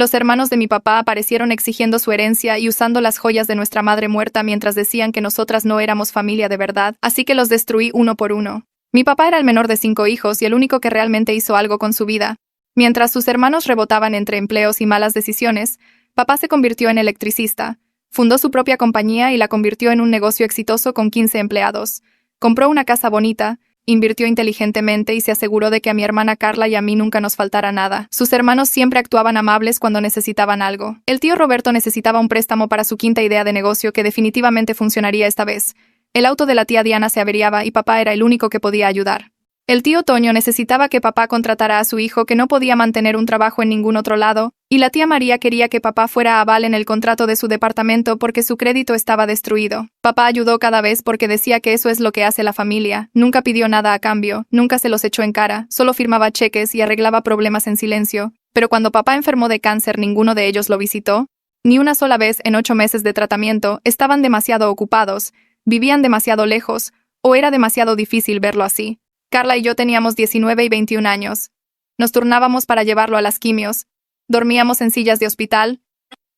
Los hermanos de mi papá aparecieron exigiendo su herencia y usando las joyas de nuestra madre muerta mientras decían que nosotras no éramos familia de verdad, así que los destruí uno por uno. Mi papá era el menor de 5 hijos y el único que realmente hizo algo con su vida. Mientras sus hermanos rebotaban entre empleos y malas decisiones, papá se convirtió en electricista. Fundó su propia compañía y la convirtió en un negocio exitoso con 15 empleados. Compró una casa bonita, invirtió inteligentemente y se aseguró de que a mi hermana Carla y a mí nunca nos faltara nada. Sus hermanos siempre actuaban amables cuando necesitaban algo. El tío Roberto necesitaba un préstamo para su quinta idea de negocio que definitivamente funcionaría esta vez. El auto de la tía Diana se averiaba y papá era el único que podía ayudar. El tío Toño necesitaba que papá contratara a su hijo que no podía mantener un trabajo en ningún otro lado, y la tía María quería que papá fuera aval en el contrato de su departamento porque su crédito estaba destruido. Papá ayudó cada vez porque decía que eso es lo que hace la familia, nunca pidió nada a cambio, nunca se los echó en cara, solo firmaba cheques y arreglaba problemas en silencio. Pero cuando papá enfermó de cáncer ninguno de ellos lo visitó. Ni una sola vez en 8 meses de tratamiento, estaban demasiado ocupados, vivían demasiado lejos, o era demasiado difícil verlo así. Carla y yo teníamos 19 y 21 años. Nos turnábamos para llevarlo a las quimios, dormíamos en sillas de hospital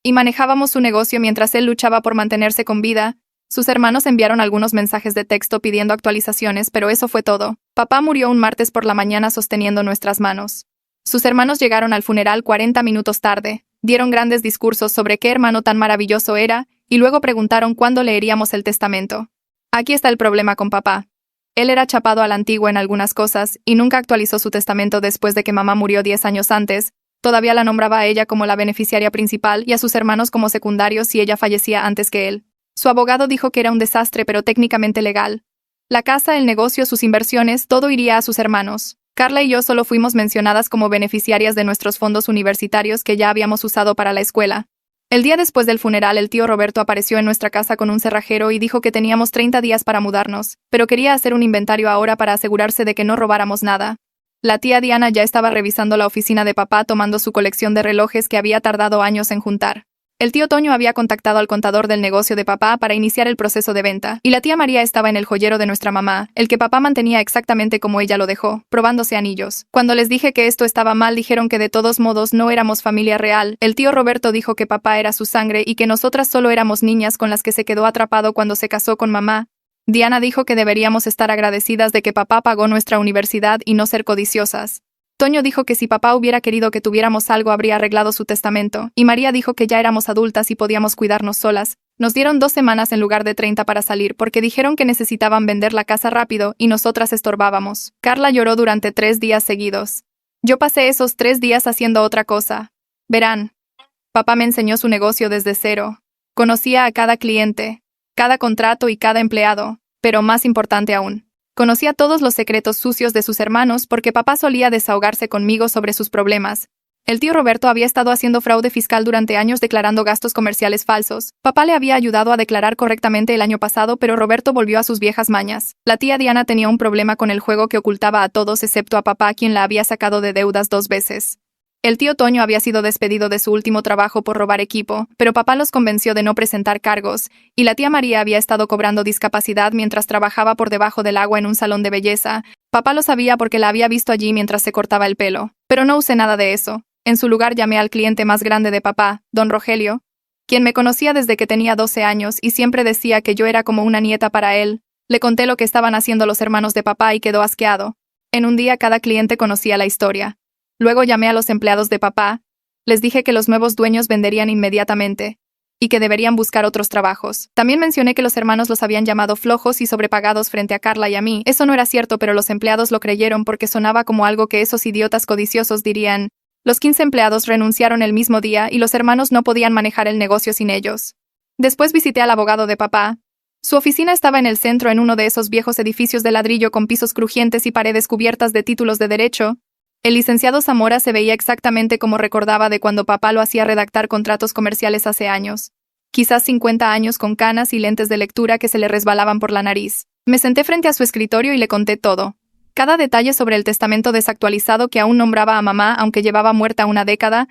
y manejábamos su negocio mientras él luchaba por mantenerse con vida. Sus hermanos enviaron algunos mensajes de texto pidiendo actualizaciones, pero eso fue todo. Papá murió un martes por la mañana sosteniendo nuestras manos. Sus hermanos llegaron al funeral 40 minutos tarde, dieron grandes discursos sobre qué hermano tan maravilloso era, y luego preguntaron cuándo leeríamos el testamento. Aquí está el problema con papá. Él era chapado a la antigua en algunas cosas y nunca actualizó su testamento después de que mamá murió 10 años antes. Todavía la nombraba a ella como la beneficiaria principal y a sus hermanos como secundarios si ella fallecía antes que él. Su abogado dijo que era un desastre pero técnicamente legal. La casa, el negocio, sus inversiones, todo iría a sus hermanos. Carla y yo solo fuimos mencionadas como beneficiarias de nuestros fondos universitarios que ya habíamos usado para la escuela. El día después del funeral, el tío Roberto apareció en nuestra casa con un cerrajero y dijo que teníamos 30 días para mudarnos, pero quería hacer un inventario ahora para asegurarse de que no robáramos nada. La tía Diana ya estaba revisando la oficina de papá tomando su colección de relojes que había tardado años en juntar. El tío Toño había contactado al contador del negocio de papá para iniciar el proceso de venta, y la tía María estaba en el joyero de nuestra mamá, el que papá mantenía exactamente como ella lo dejó, probándose anillos. Cuando les dije que esto estaba mal, dijeron que de todos modos no éramos familia real. El tío Roberto dijo que papá era su sangre y que nosotras solo éramos niñas con las que se quedó atrapado cuando se casó con mamá. Diana dijo que deberíamos estar agradecidas de que papá pagó nuestra universidad y no ser codiciosas. Toño dijo que si papá hubiera querido que tuviéramos algo habría arreglado su testamento, y María dijo que ya éramos adultas y podíamos cuidarnos solas. Nos dieron 2 semanas en lugar de 30 para salir porque dijeron que necesitaban vender la casa rápido y nosotras estorbábamos. Carla lloró durante 3 días seguidos. Yo pasé esos 3 días haciendo otra cosa. Verán. Papá me enseñó su negocio desde cero. Conocía a cada cliente, cada contrato y cada empleado, pero más importante aún. Conocía todos los secretos sucios de sus hermanos porque papá solía desahogarse conmigo sobre sus problemas. El tío Roberto había estado haciendo fraude fiscal durante años declarando gastos comerciales falsos. Papá le había ayudado a declarar correctamente el año pasado, pero Roberto volvió a sus viejas mañas. La tía Diana tenía un problema con el juego que ocultaba a todos excepto a papá, quien la había sacado de deudas 2 veces. El tío Toño había sido despedido de su último trabajo por robar equipo, pero papá los convenció de no presentar cargos, y la tía María había estado cobrando discapacidad mientras trabajaba por debajo del agua en un salón de belleza. Papá lo sabía porque la había visto allí mientras se cortaba el pelo, pero no usé nada de eso. En su lugar llamé al cliente más grande de papá, don Rogelio, quien me conocía desde que tenía 12 años y siempre decía que yo era como una nieta para él. Le conté lo que estaban haciendo los hermanos de papá y quedó asqueado. En un día cada cliente conocía la historia. Luego llamé a los empleados de papá, les dije que los nuevos dueños venderían inmediatamente y que deberían buscar otros trabajos. También mencioné que los hermanos los habían llamado flojos y sobrepagados frente a Carla y a mí. Eso no era cierto, pero los empleados lo creyeron porque sonaba como algo que esos idiotas codiciosos dirían. Los 15 empleados renunciaron el mismo día y los hermanos no podían manejar el negocio sin ellos. Después visité al abogado de papá. Su oficina estaba en el centro en uno de esos viejos edificios de ladrillo con pisos crujientes y paredes cubiertas de títulos de derecho. El licenciado Zamora se veía exactamente como recordaba de cuando papá lo hacía redactar contratos comerciales hace años. Quizás 50 años con canas y lentes de lectura que se le resbalaban por la nariz. Me senté frente a su escritorio y le conté todo. Cada detalle sobre el testamento desactualizado que aún nombraba a mamá aunque llevaba muerta una década,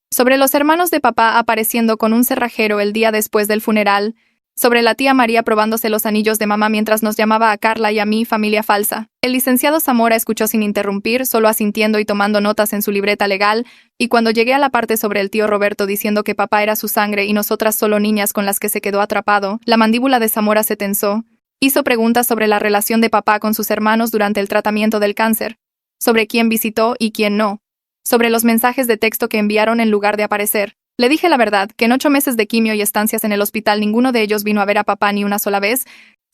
sobre los hermanos de papá apareciendo con un cerrajero el día después del funeral, Sobre la tía María probándose los anillos de mamá mientras nos llamaba a Carla y a mí familia falsa. El licenciado Zamora escuchó sin interrumpir, solo asintiendo y tomando notas en su libreta legal, y cuando llegué a la parte sobre el tío Roberto diciendo que papá era su sangre y nosotras solo niñas con las que se quedó atrapado, la mandíbula de Zamora se tensó. Hizo preguntas sobre la relación de papá con sus hermanos durante el tratamiento del cáncer, sobre quién visitó y quién no, sobre los mensajes de texto que enviaron en lugar de aparecer. Le dije la verdad, que en 8 meses de quimio y estancias en el hospital ninguno de ellos vino a ver a papá ni una sola vez.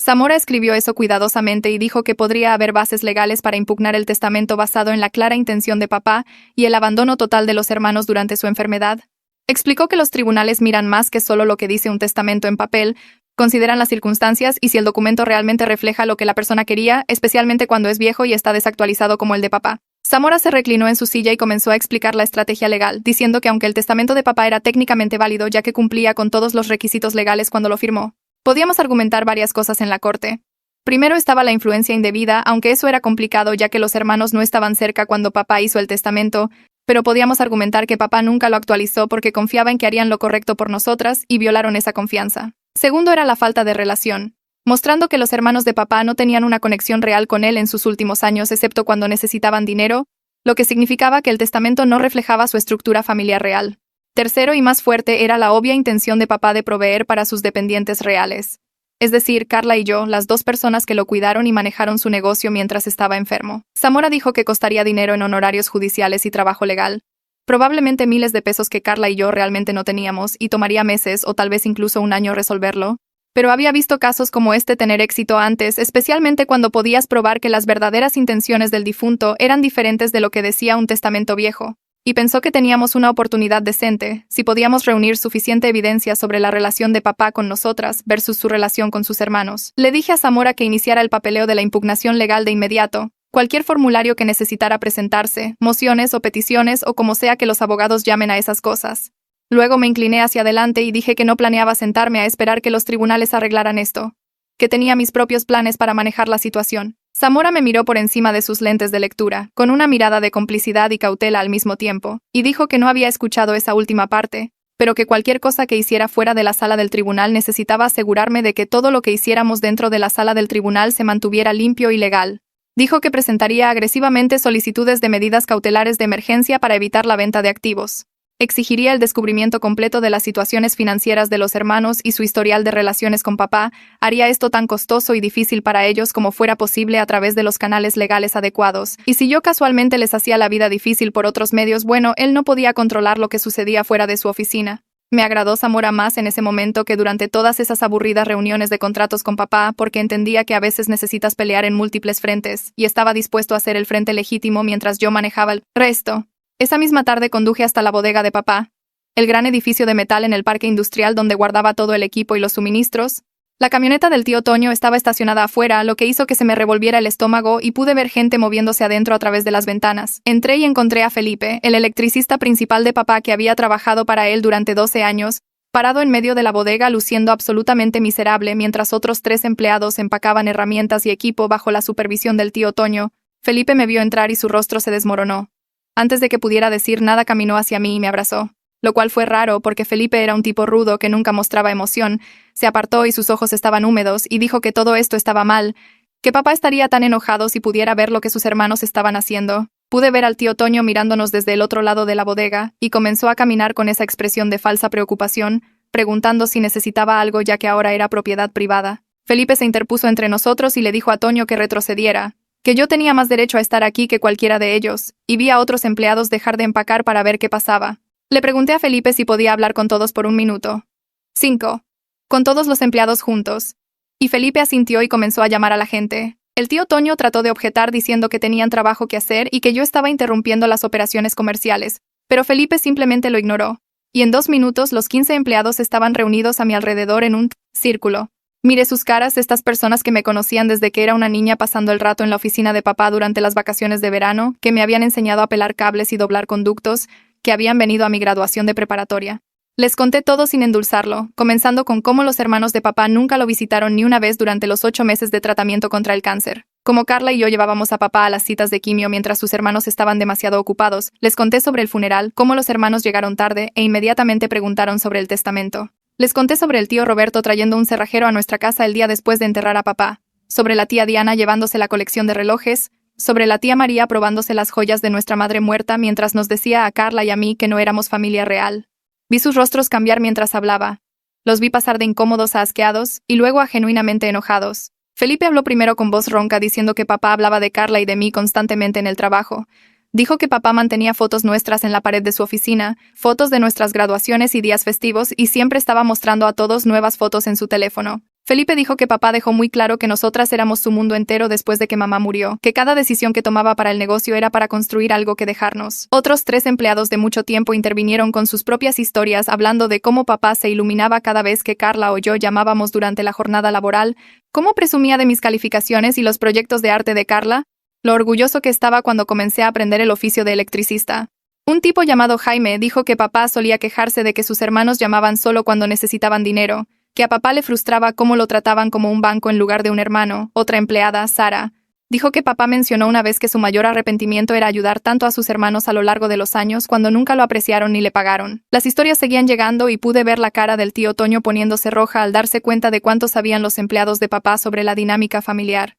Zamora escribió eso cuidadosamente y dijo que podría haber bases legales para impugnar el testamento basado en la clara intención de papá y el abandono total de los hermanos durante su enfermedad. Explicó que los tribunales miran más que solo lo que dice un testamento en papel, consideran las circunstancias y si el documento realmente refleja lo que la persona quería, especialmente cuando es viejo y está desactualizado como el de papá. Zamora se reclinó en su silla y comenzó a explicar la estrategia legal, diciendo que aunque el testamento de papá era técnicamente válido ya que cumplía con todos los requisitos legales cuando lo firmó, podíamos argumentar varias cosas en la corte. Primero estaba la influencia indebida, aunque eso era complicado ya que los hermanos no estaban cerca cuando papá hizo el testamento, pero podíamos argumentar que papá nunca lo actualizó porque confiaba en que harían lo correcto por nosotras y violaron esa confianza. Segundo era la falta de relación, mostrando que los hermanos de papá no tenían una conexión real con él en sus últimos años excepto cuando necesitaban dinero, lo que significaba que el testamento no reflejaba su estructura familiar real. Tercero y más fuerte era la obvia intención de papá de proveer para sus dependientes reales. Es decir, Carla y yo, las dos personas que lo cuidaron y manejaron su negocio mientras estaba enfermo. Zamora dijo que costaría dinero en honorarios judiciales y trabajo legal, probablemente miles de pesos que Carla y yo realmente no teníamos y tomaría meses o tal vez incluso un año resolverlo. Pero había visto casos como este tener éxito antes, especialmente cuando podías probar que las verdaderas intenciones del difunto eran diferentes de lo que decía un testamento viejo. Y pensó que teníamos una oportunidad decente, si podíamos reunir suficiente evidencia sobre la relación de papá con nosotras versus su relación con sus hermanos. Le dije a Zamora que iniciara el papeleo de la impugnación legal de inmediato, cualquier formulario que necesitara presentarse, mociones o peticiones o como sea que los abogados llamen a esas cosas. Luego me incliné hacia adelante y dije que no planeaba sentarme a esperar que los tribunales arreglaran esto, que tenía mis propios planes para manejar la situación. Zamora me miró por encima de sus lentes de lectura, con una mirada de complicidad y cautela al mismo tiempo, y dijo que no había escuchado esa última parte, pero que cualquier cosa que hiciera fuera de la sala del tribunal necesitaba asegurarme de que todo lo que hiciéramos dentro de la sala del tribunal se mantuviera limpio y legal. Dijo que presentaría agresivamente solicitudes de medidas cautelares de emergencia para evitar la venta de activos. Exigiría el descubrimiento completo de las situaciones financieras de los hermanos y su historial de relaciones con papá, haría esto tan costoso y difícil para ellos como fuera posible a través de los canales legales adecuados, y si yo casualmente les hacía la vida difícil por otros medios, bueno, él no podía controlar lo que sucedía fuera de su oficina. Me agradó Zamora más en ese momento que durante todas esas aburridas reuniones de contratos con papá, porque entendía que a veces necesitas pelear en múltiples frentes, y estaba dispuesto a hacer el frente legítimo mientras yo manejaba el resto. Esa misma tarde conduje hasta la bodega de papá, el gran edificio de metal en el parque industrial donde guardaba todo el equipo y los suministros. La camioneta del tío Toño estaba estacionada afuera, lo que hizo que se me revolviera el estómago y pude ver gente moviéndose adentro a través de las ventanas. Entré y encontré a Felipe, el electricista principal de papá que había trabajado para él durante 12 años, parado en medio de la bodega luciendo absolutamente miserable mientras otros 3 empleados empacaban herramientas y equipo bajo la supervisión del tío Toño. Felipe me vio entrar y su rostro se desmoronó. Antes de que pudiera decir nada caminó hacia mí y me abrazó, lo cual fue raro porque Felipe era un tipo rudo que nunca mostraba emoción. Se apartó y sus ojos estaban húmedos y dijo que todo esto estaba mal, que papá estaría tan enojado si pudiera ver lo que sus hermanos estaban haciendo. Pude ver al tío Toño mirándonos desde el otro lado de la bodega y comenzó a caminar con esa expresión de falsa preocupación, preguntando si necesitaba algo ya que ahora era propiedad privada. Felipe se interpuso entre nosotros y le dijo a Toño que retrocediera, que yo tenía más derecho a estar aquí que cualquiera de ellos, y vi a otros empleados dejar de empacar para ver qué pasaba. Le pregunté a Felipe si podía hablar con todos por un minuto. 5. Con todos los empleados juntos. Y Felipe asintió y comenzó a llamar a la gente. El tío Toño trató de objetar diciendo que tenían trabajo que hacer y que yo estaba interrumpiendo las operaciones comerciales, pero Felipe simplemente lo ignoró. Y en 2 minutos los 15 empleados estaban reunidos a mi alrededor en un círculo. Miré sus caras, estas personas que me conocían desde que era una niña pasando el rato en la oficina de papá durante las vacaciones de verano, que me habían enseñado a pelar cables y doblar conductos, que habían venido a mi graduación de preparatoria. Les conté todo sin endulzarlo, comenzando con cómo los hermanos de papá nunca lo visitaron ni una vez durante los 8 meses de tratamiento contra el cáncer. Como Carla y yo llevábamos a papá a las citas de quimio mientras sus hermanos estaban demasiado ocupados, les conté sobre el funeral, cómo los hermanos llegaron tarde e inmediatamente preguntaron sobre el testamento. Les conté sobre el tío Roberto trayendo un cerrajero a nuestra casa el día después de enterrar a papá, sobre la tía Diana llevándose la colección de relojes, sobre la tía María probándose las joyas de nuestra madre muerta mientras nos decía a Carla y a mí que no éramos familia real. Vi sus rostros cambiar mientras hablaba. Los vi pasar de incómodos a asqueados y luego a genuinamente enojados. Felipe habló primero con voz ronca diciendo que papá hablaba de Carla y de mí constantemente en el trabajo. Dijo que papá mantenía fotos nuestras en la pared de su oficina, fotos de nuestras graduaciones y días festivos y siempre estaba mostrando a todos nuevas fotos en su teléfono. Felipe dijo que papá dejó muy claro que nosotras éramos su mundo entero después de que mamá murió, que cada decisión que tomaba para el negocio era para construir algo que dejarnos. Otros 3 empleados de mucho tiempo intervinieron con sus propias historias hablando de cómo papá se iluminaba cada vez que Carla o yo llamábamos durante la jornada laboral, cómo presumía de mis calificaciones y los proyectos de arte de Carla, lo orgulloso que estaba cuando comencé a aprender el oficio de electricista. Un tipo llamado Jaime dijo que papá solía quejarse de que sus hermanos llamaban solo cuando necesitaban dinero, que a papá le frustraba cómo lo trataban como un banco en lugar de un hermano. Otra empleada, Sara, dijo que papá mencionó una vez que su mayor arrepentimiento era ayudar tanto a sus hermanos a lo largo de los años cuando nunca lo apreciaron ni le pagaron. Las historias seguían llegando y pude ver la cara del tío Toño poniéndose roja al darse cuenta de cuánto sabían los empleados de papá sobre la dinámica familiar.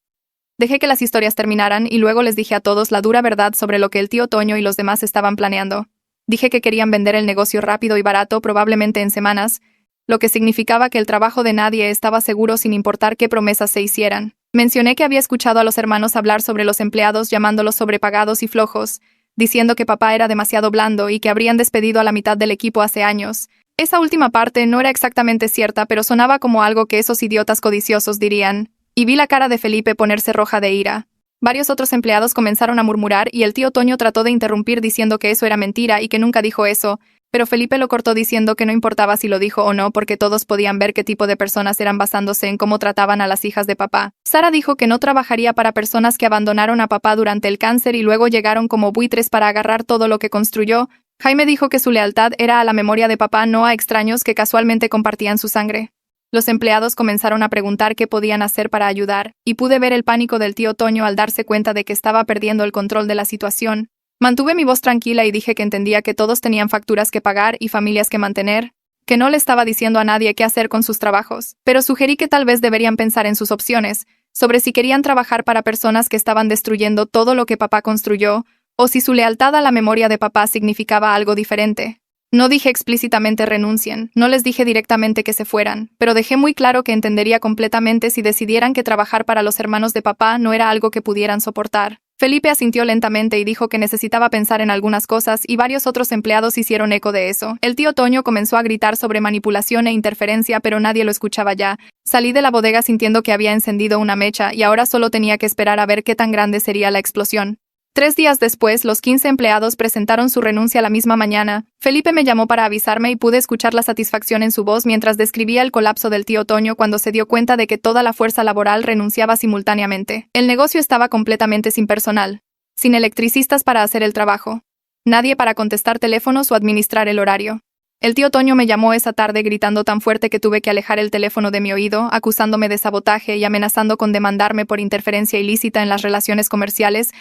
Dejé que las historias terminaran y luego les dije a todos la dura verdad sobre lo que el tío Toño y los demás estaban planeando. Dije que querían vender el negocio rápido y barato, probablemente en semanas, lo que significaba que el trabajo de nadie estaba seguro sin importar qué promesas se hicieran. Mencioné que había escuchado a los hermanos hablar sobre los empleados llamándolos sobrepagados y flojos, diciendo que papá era demasiado blando y que habrían despedido a la mitad del equipo hace años. Esa última parte no era exactamente cierta, pero sonaba como algo que esos idiotas codiciosos dirían. Y vi la cara de Felipe ponerse roja de ira. Varios otros empleados comenzaron a murmurar y el tío Toño trató de interrumpir diciendo que eso era mentira y que nunca dijo eso, pero Felipe lo cortó diciendo que no importaba si lo dijo o no porque todos podían ver qué tipo de personas eran basándose en cómo trataban a las hijas de papá. Sara dijo que no trabajaría para personas que abandonaron a papá durante el cáncer y luego llegaron como buitres para agarrar todo lo que construyó. Jaime dijo que su lealtad era a la memoria de papá, no a extraños que casualmente compartían su sangre. Los empleados comenzaron a preguntar qué podían hacer para ayudar, y pude ver el pánico del tío Toño al darse cuenta de que estaba perdiendo el control de la situación. Mantuve mi voz tranquila y dije que entendía que todos tenían facturas que pagar y familias que mantener, que no le estaba diciendo a nadie qué hacer con sus trabajos, pero sugerí que tal vez deberían pensar en sus opciones, sobre si querían trabajar para personas que estaban destruyendo todo lo que papá construyó, o si su lealtad a la memoria de papá significaba algo diferente. No dije explícitamente renuncien, no les dije directamente que se fueran, pero dejé muy claro que entendería completamente si decidieran que trabajar para los hermanos de papá no era algo que pudieran soportar. Felipe asintió lentamente y dijo que necesitaba pensar en algunas cosas y varios otros empleados hicieron eco de eso. El tío Toño comenzó a gritar sobre manipulación e interferencia, pero nadie lo escuchaba ya. Salí de la bodega sintiendo que había encendido una mecha y ahora solo tenía que esperar a ver qué tan grande sería la explosión. 3 días después, los 15 empleados presentaron su renuncia la misma mañana. Felipe me llamó para avisarme y pude escuchar la satisfacción en su voz mientras describía el colapso del tío Toño cuando se dio cuenta de que toda la fuerza laboral renunciaba simultáneamente. El negocio estaba completamente sin personal, sin electricistas para hacer el trabajo, nadie para contestar teléfonos o administrar el horario. El tío Toño me llamó esa tarde gritando tan fuerte que tuve que alejar el teléfono de mi oído, acusándome de sabotaje y amenazando con demandarme por interferencia ilícita en las relaciones comerciales.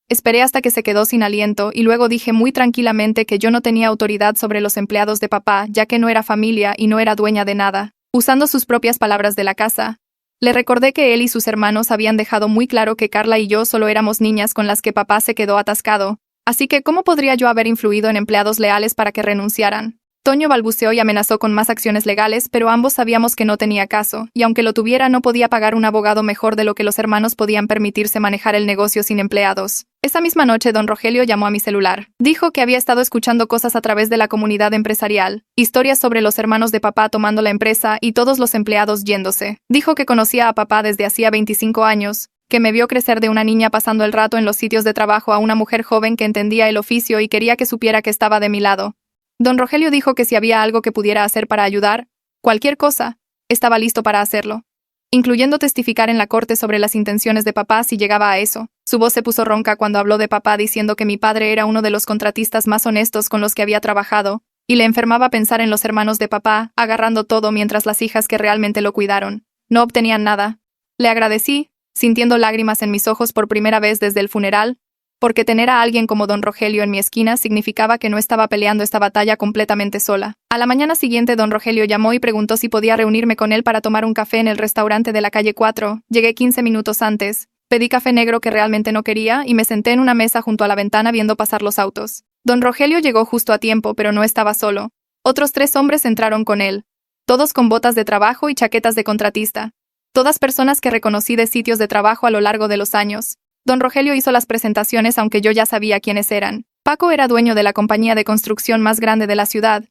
Esperé hasta que se quedó sin aliento y luego dije muy tranquilamente que yo no tenía autoridad sobre los empleados de papá, ya que no era familia y no era dueña de nada. Usando sus propias palabras de la casa, le recordé que él y sus hermanos habían dejado muy claro que Carla y yo solo éramos niñas con las que papá se quedó atascado, así que ¿cómo podría yo haber influido en empleados leales para que renunciaran? Toño balbuceó y amenazó con más acciones legales, pero ambos sabíamos que no tenía caso, y aunque lo tuviera no podía pagar un abogado mejor de lo que los hermanos podían permitirse manejar el negocio sin empleados. Esa misma noche don Rogelio llamó a mi celular. Dijo que había estado escuchando cosas a través de la comunidad empresarial, historias sobre los hermanos de papá tomando la empresa y todos los empleados yéndose. Dijo que conocía a papá desde hacía 25 años, que me vio crecer de una niña pasando el rato en los sitios de trabajo a una mujer joven que entendía el oficio y quería que supiera que estaba de mi lado. Don Rogelio dijo que si había algo que pudiera hacer para ayudar, cualquier cosa, estaba listo para hacerlo, incluyendo testificar en la corte sobre las intenciones de papá si llegaba a eso. Su voz se puso ronca cuando habló de papá diciendo que mi padre era uno de los contratistas más honestos con los que había trabajado, y le enfermaba pensar en los hermanos de papá, agarrando todo mientras las hijas que realmente lo cuidaron no obtenían nada. Le agradecí, sintiendo lágrimas en mis ojos por primera vez desde el funeral. porque tener a alguien como don Rogelio en mi esquina significaba que no estaba peleando esta batalla completamente sola. A la mañana siguiente don Rogelio llamó y preguntó si podía reunirme con él para tomar un café en el restaurante de la calle 4. Llegué 15 minutos antes. Pedí café negro que realmente no quería y me senté en una mesa junto a la ventana viendo pasar los autos. Don Rogelio llegó justo a tiempo, pero no estaba solo. Otros 3 hombres entraron con él, todos con botas de trabajo y chaquetas de contratista. Todas personas que reconocí de sitios de trabajo a lo largo de los años. Don Rogelio hizo las presentaciones aunque yo ya sabía quiénes eran. Paco era dueño de la compañía de construcción más grande de la ciudad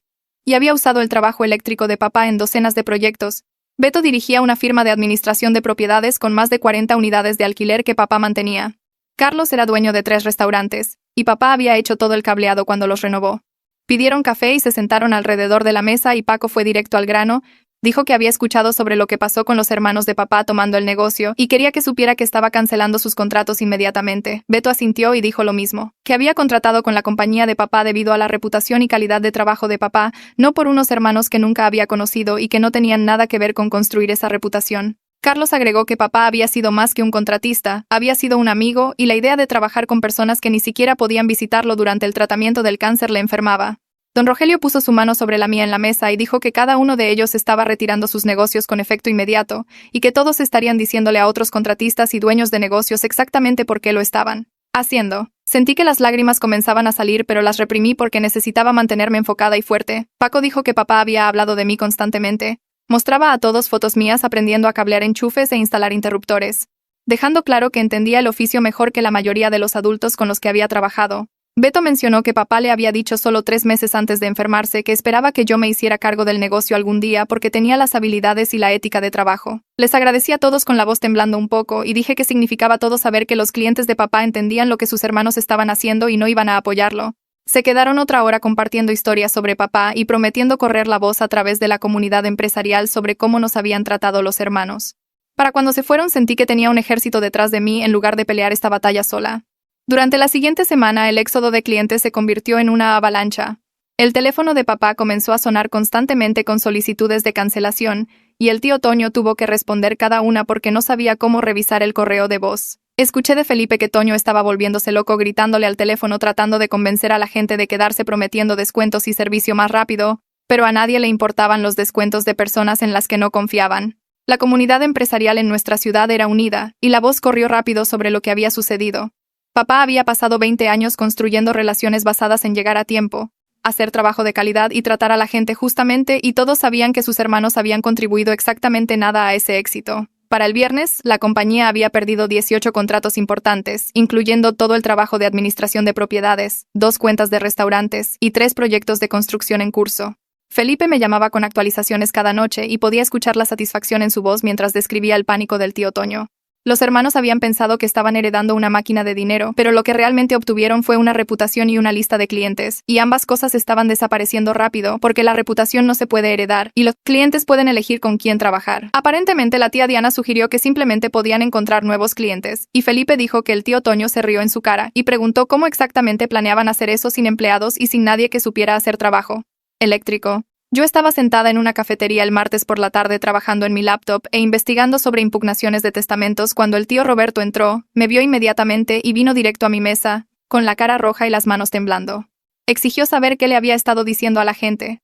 y había usado el trabajo eléctrico de papá en docenas de proyectos. Beto dirigía una firma de administración de propiedades con más de 40 unidades de alquiler que papá mantenía. Carlos era dueño de 3 restaurantes, y papá había hecho todo el cableado cuando los renovó. Pidieron café y se sentaron alrededor de la mesa y Paco fue directo al grano. Dijo que había escuchado sobre lo que pasó con los hermanos de papá tomando el negocio y quería que supiera que estaba cancelando sus contratos inmediatamente. Beto asintió y dijo lo mismo, que había contratado con la compañía de papá debido a la reputación y calidad de trabajo de papá, no por unos hermanos que nunca había conocido y que no tenían nada que ver con construir esa reputación. Carlos agregó que papá había sido más que un contratista, había sido un amigo y la idea de trabajar con personas que ni siquiera podían visitarlo durante el tratamiento del cáncer le enfermaba. Don Rogelio puso su mano sobre la mía en la mesa y dijo que cada uno de ellos estaba retirando sus negocios con efecto inmediato, y que todos estarían diciéndole a otros contratistas y dueños de negocios exactamente por qué lo estaban haciendo. Sentí que las lágrimas comenzaban a salir, pero las reprimí porque necesitaba mantenerme enfocada y fuerte. Paco dijo que papá había hablado de mí constantemente. Mostraba a todos fotos mías aprendiendo a cablear enchufes e instalar interruptores, dejando claro que entendía el oficio mejor que la mayoría de los adultos con los que había trabajado. Beto mencionó que papá le había dicho solo 3 meses antes de enfermarse que esperaba que yo me hiciera cargo del negocio algún día porque tenía las habilidades y la ética de trabajo. Les agradecí a todos con la voz temblando un poco y dije que significaba todo saber que los clientes de papá entendían lo que sus hermanos estaban haciendo y no iban a apoyarlo. Se quedaron otra hora compartiendo historias sobre papá y prometiendo correr la voz a través de la comunidad empresarial sobre cómo nos habían tratado los hermanos. Para cuando se fueron sentí que tenía un ejército detrás de mí en lugar de pelear esta batalla sola. Durante la siguiente semana el éxodo de clientes se convirtió en una avalancha. El teléfono de papá comenzó a sonar constantemente con solicitudes de cancelación, y el tío Toño tuvo que responder cada una porque no sabía cómo revisar el correo de voz. Escuché de Felipe que Toño estaba volviéndose loco gritándole al teléfono tratando de convencer a la gente de quedarse prometiendo descuentos y servicio más rápido, pero a nadie le importaban los descuentos de personas en las que no confiaban. La comunidad empresarial en nuestra ciudad era unida, y la voz corrió rápido sobre lo que había sucedido. Papá había pasado 20 años construyendo relaciones basadas en llegar a tiempo, hacer trabajo de calidad y tratar a la gente justamente, y todos sabían que sus hermanos habían contribuido exactamente nada a ese éxito. Para el viernes, la compañía había perdido 18 contratos importantes, incluyendo todo el trabajo de administración de propiedades, 2 cuentas de restaurantes y 3 proyectos de construcción en curso. Felipe me llamaba con actualizaciones cada noche y podía escuchar la satisfacción en su voz mientras describía el pánico del tío Toño. Los hermanos habían pensado que estaban heredando una máquina de dinero, pero lo que realmente obtuvieron fue una reputación y una lista de clientes, y ambas cosas estaban desapareciendo rápido porque la reputación no se puede heredar, y los clientes pueden elegir con quién trabajar. Aparentemente la tía Diana sugirió que simplemente podían encontrar nuevos clientes, y Felipe dijo que el tío Toño se rió en su cara, y preguntó cómo exactamente planeaban hacer eso sin empleados y sin nadie que supiera hacer trabajo eléctrico. Yo estaba sentada en una cafetería el martes por la tarde trabajando en mi laptop e investigando sobre impugnaciones de testamentos cuando el tío Roberto entró, me vio inmediatamente y vino directo a mi mesa, con la cara roja y las manos temblando. Exigió saber qué le había estado diciendo a la gente.